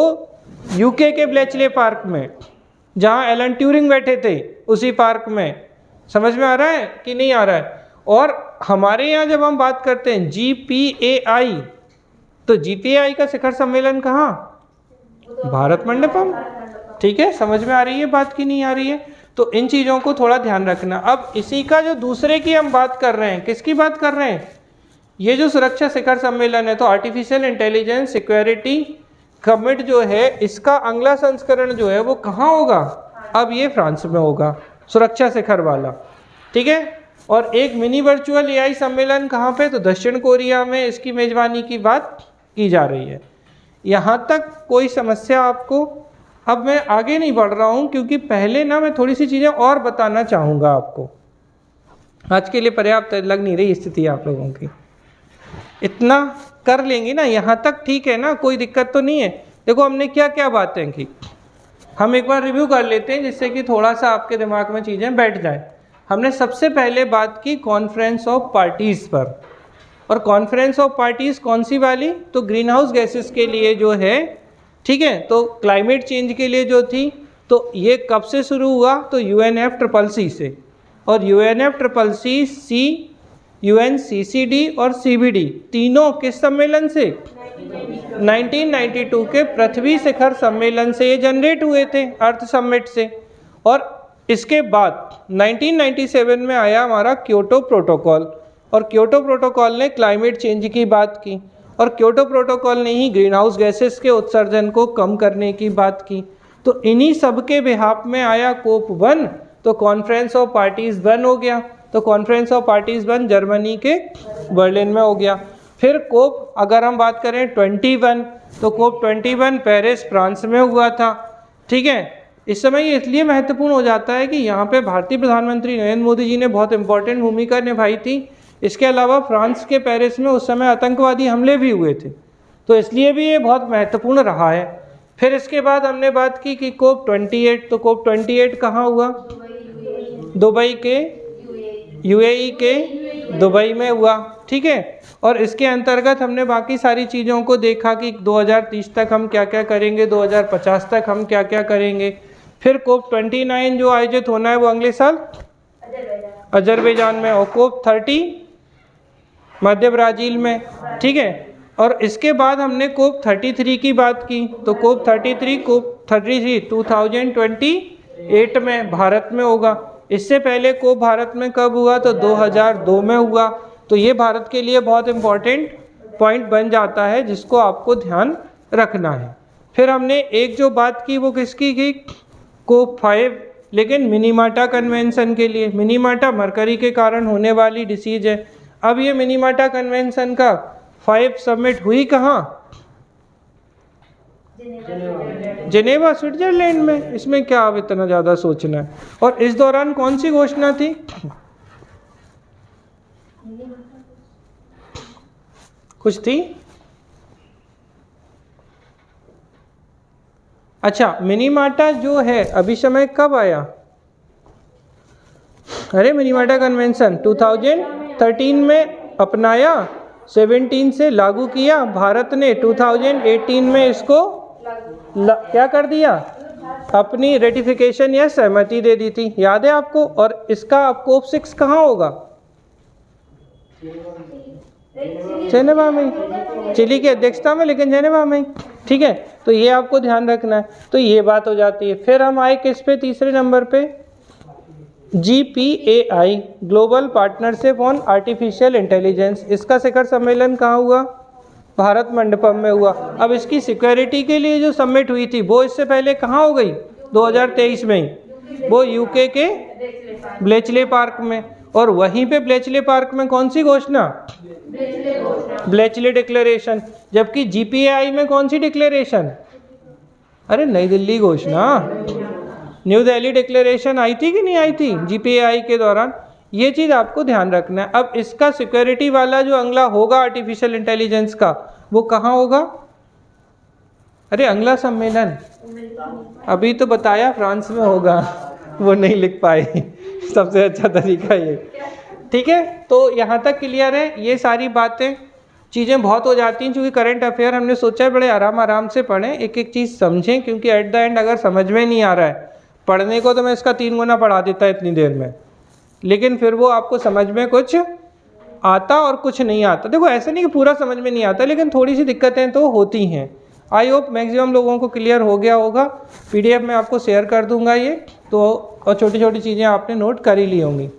यूके के ब्लेचले पार्क में, जहां एलन ट्यूरिंग बैठे थे उसी पार्क में। समझ में आ रहा है कि नहीं आ रहा है। और हमारे यहाँ जब हम बात करते हैं GPAI, तो GPAI का शिखर सम्मेलन कहाँ? भारत मंडपम। ठीक है, समझ में आ रही है बात की नहीं आ रही है। तो इन चीज़ों को थोड़ा ध्यान रखना। अब इसी का जो दूसरे की हम बात कर रहे हैं, किसकी बात कर रहे हैं? ये जो सुरक्षा शिखर सम्मेलन है, तो आर्टिफिशियल इंटेलिजेंस सिक्योरिटी कमिट जो है, इसका अगला संस्करण जो है वो कहाँ होगा? अब ये फ्रांस में होगा, सुरक्षा शिखर वाला। ठीक है, और एक मिनी वर्चुअल एआई सम्मेलन कहाँ पे? तो दक्षिण कोरिया में इसकी मेजबानी की बात की जा रही है। यहाँ तक कोई समस्या आपको? अब मैं आगे नहीं बढ़ रहा हूँ क्योंकि पहले ना मैं थोड़ी सी चीज़ें और बताना चाहूँगा आपको। आज के लिए पर्याप्त लग नहीं रही स्थिति आप लोगों की, इतना कर लेंगे ना, यहाँ तक ठीक है ना, कोई दिक्कत तो नहीं है। देखो हमने क्या क्या बातें की, हम एक बार रिव्यू कर लेते हैं जिससे कि थोड़ा सा आपके दिमाग में चीज़ें बैठ जाएं। हमने सबसे पहले बात की कॉन्फ्रेंस ऑफ पार्टीज़ पर, और कॉन्फ्रेंस ऑफ पार्टीज़ कौन सी वाली? तो ग्रीन हाउस गैसेस के लिए जो है, ठीक है, तो क्लाइमेट चेंज के लिए जो थी। तो ये कब से शुरू हुआ? तो UNFCCC से, और UNFCCC, UNCCD और CBD तीनों किस सम्मेलन से? 1992 के पृथ्वी शिखर सम्मेलन से ये जनरेट हुए थे, अर्थ समिट से। और इसके बाद 1997 में आया हमारा क्योटो प्रोटोकॉल, और क्योटो प्रोटोकॉल ने क्लाइमेट चेंज की बात की, और क्योटो प्रोटोकॉल ने ही ग्रीन हाउस गैसेस के उत्सर्जन को कम करने की बात की। तो इन्हीं सब के बिहाफ में आया COP1, तो कॉन्फ्रेंस ऑफ पार्टीज़ 1 हो गया। तो कॉन्फ्रेंस ऑफ पार्टीज़ 1 जर्मनी के बर्लिन में हो गया। फिर कोप अगर हम बात करें 21, तो COP 21 पेरिस फ्रांस में हुआ था। ठीक है, इस समय ये इसलिए महत्वपूर्ण हो जाता है कि यहाँ पे भारतीय प्रधानमंत्री नरेंद्र मोदी जी ने बहुत इंपॉर्टेंट भूमिका निभाई थी। इसके अलावा फ्रांस के पेरिस में उस समय आतंकवादी हमले भी हुए थे, तो इसलिए भी ये बहुत महत्वपूर्ण रहा है। फिर इसके बाद हमने बात की कि COP 28, तो COP 28 कहाँ हुआ? दुबई के, UAE के दुबई में हुआ। ठीक है, और इसके अंतर्गत हमने बाकी सारी चीज़ों को देखा कि 2030 तक हम क्या क्या करेंगे, 2050 तक हम क्या क्या करेंगे। फिर COP 29 जो आयोजित होना है वो अगले साल अजरबैजान में, और COP 30 मध्य ब्राज़ील में। ठीक है, और इसके बाद हमने COP 33 की बात की, तो COP 33 2028 में भारत में होगा। इससे पहले COP भारत में कब हुआ? तो 2002 में हुआ। तो ये भारत के लिए बहुत इम्पॉर्टेंट पॉइंट बन जाता है जिसको आपको ध्यान रखना है। फिर हमने एक जो बात की वो किसकी की? COP 5, लेकिन मिनीमाटा कन्वेंशन के लिए। मिनीमाटा मरकरी के कारण होने वाली डिसीज है। अब ये मिनीमाटा कन्वेंशन का 5 समिट हुई कहाँ? जिनेवा स्विट्जरलैंड में। इसमें क्या अब इतना ज़्यादा सोचना है। और इस दौरान कौन सी घोषणा थी? कुछ थी? अच्छा, मिनीमाटा जो है अभी समय कब आया? अरे मिनीमाटा कन्वेंशन 2013 में अपनाया, 17 से लागू किया। भारत ने 2018 में इसको क्या कर दिया? अपनी रेटिफिकेशन या सहमति दे दी थी, याद है आपको। और इसका COP 6 कहाँ होगा? जेनेवा में, चिली की अध्यक्षता में, लेकिन जेनेवा में। ठीक है, तो ये आपको ध्यान रखना है। तो ये बात हो जाती है। फिर हम आए किस पे? तीसरे नंबर पे GPAI, global partnership on artificial intelligence. इसका शिखर सम्मेलन कहाँ हुआ? भारत मंडपम में हुआ। अब इसकी सिक्योरिटी के लिए जो समिट हुई थी वो इससे पहले कहाँ हो गई? 2023 में ही, वो यूके के ब्लेचले पार्क में। और वहीं पे ब्लेचले पार्क में कौन सी घोषणा? Bletchley declaration. जबकि GPAI में कौन सी डिक्लेरेशन? अरे नई दिल्ली घोषणा, न्यू दिल्ली डिक्लेरेशन आई थी कि नहीं आई थी GPAI के दौरान? ये चीज़ आपको ध्यान रखना है। अब इसका सिक्योरिटी वाला जो अगला होगा आर्टिफिशियल इंटेलिजेंस का, वो कहाँ होगा? अरे अगला सम्मेलन अभी तो बताया फ्रांस में होगा, वो नहीं लिख पाए। सबसे अच्छा तरीका ये, ठीक है, तो यहाँ तक क्लियर है। ये सारी बातें चीज़ें बहुत हो जाती हैं, क्योंकि करंट अफेयर हमने सोचा है बड़े आराम आराम से पढ़ें, एक एक चीज़ समझें, क्योंकि एट द एंड अगर समझ में नहीं आ रहा है, पढ़ने को तो मैं इसका 3 गुना पढ़ा देता इतनी देर में, लेकिन फिर वो आपको समझ में कुछ आता और कुछ नहीं आता। देखो ऐसा नहीं कि पूरा समझ में नहीं आता, लेकिन थोड़ी सी दिक्कतें तो होती हैं। आई होप मैक्सिमम लोगों को क्लियर हो गया होगा। PDF में आपको शेयर कर दूंगा ये तो, और छोटी छोटी चीज़ें आपने नोट कर ही ली होंगी।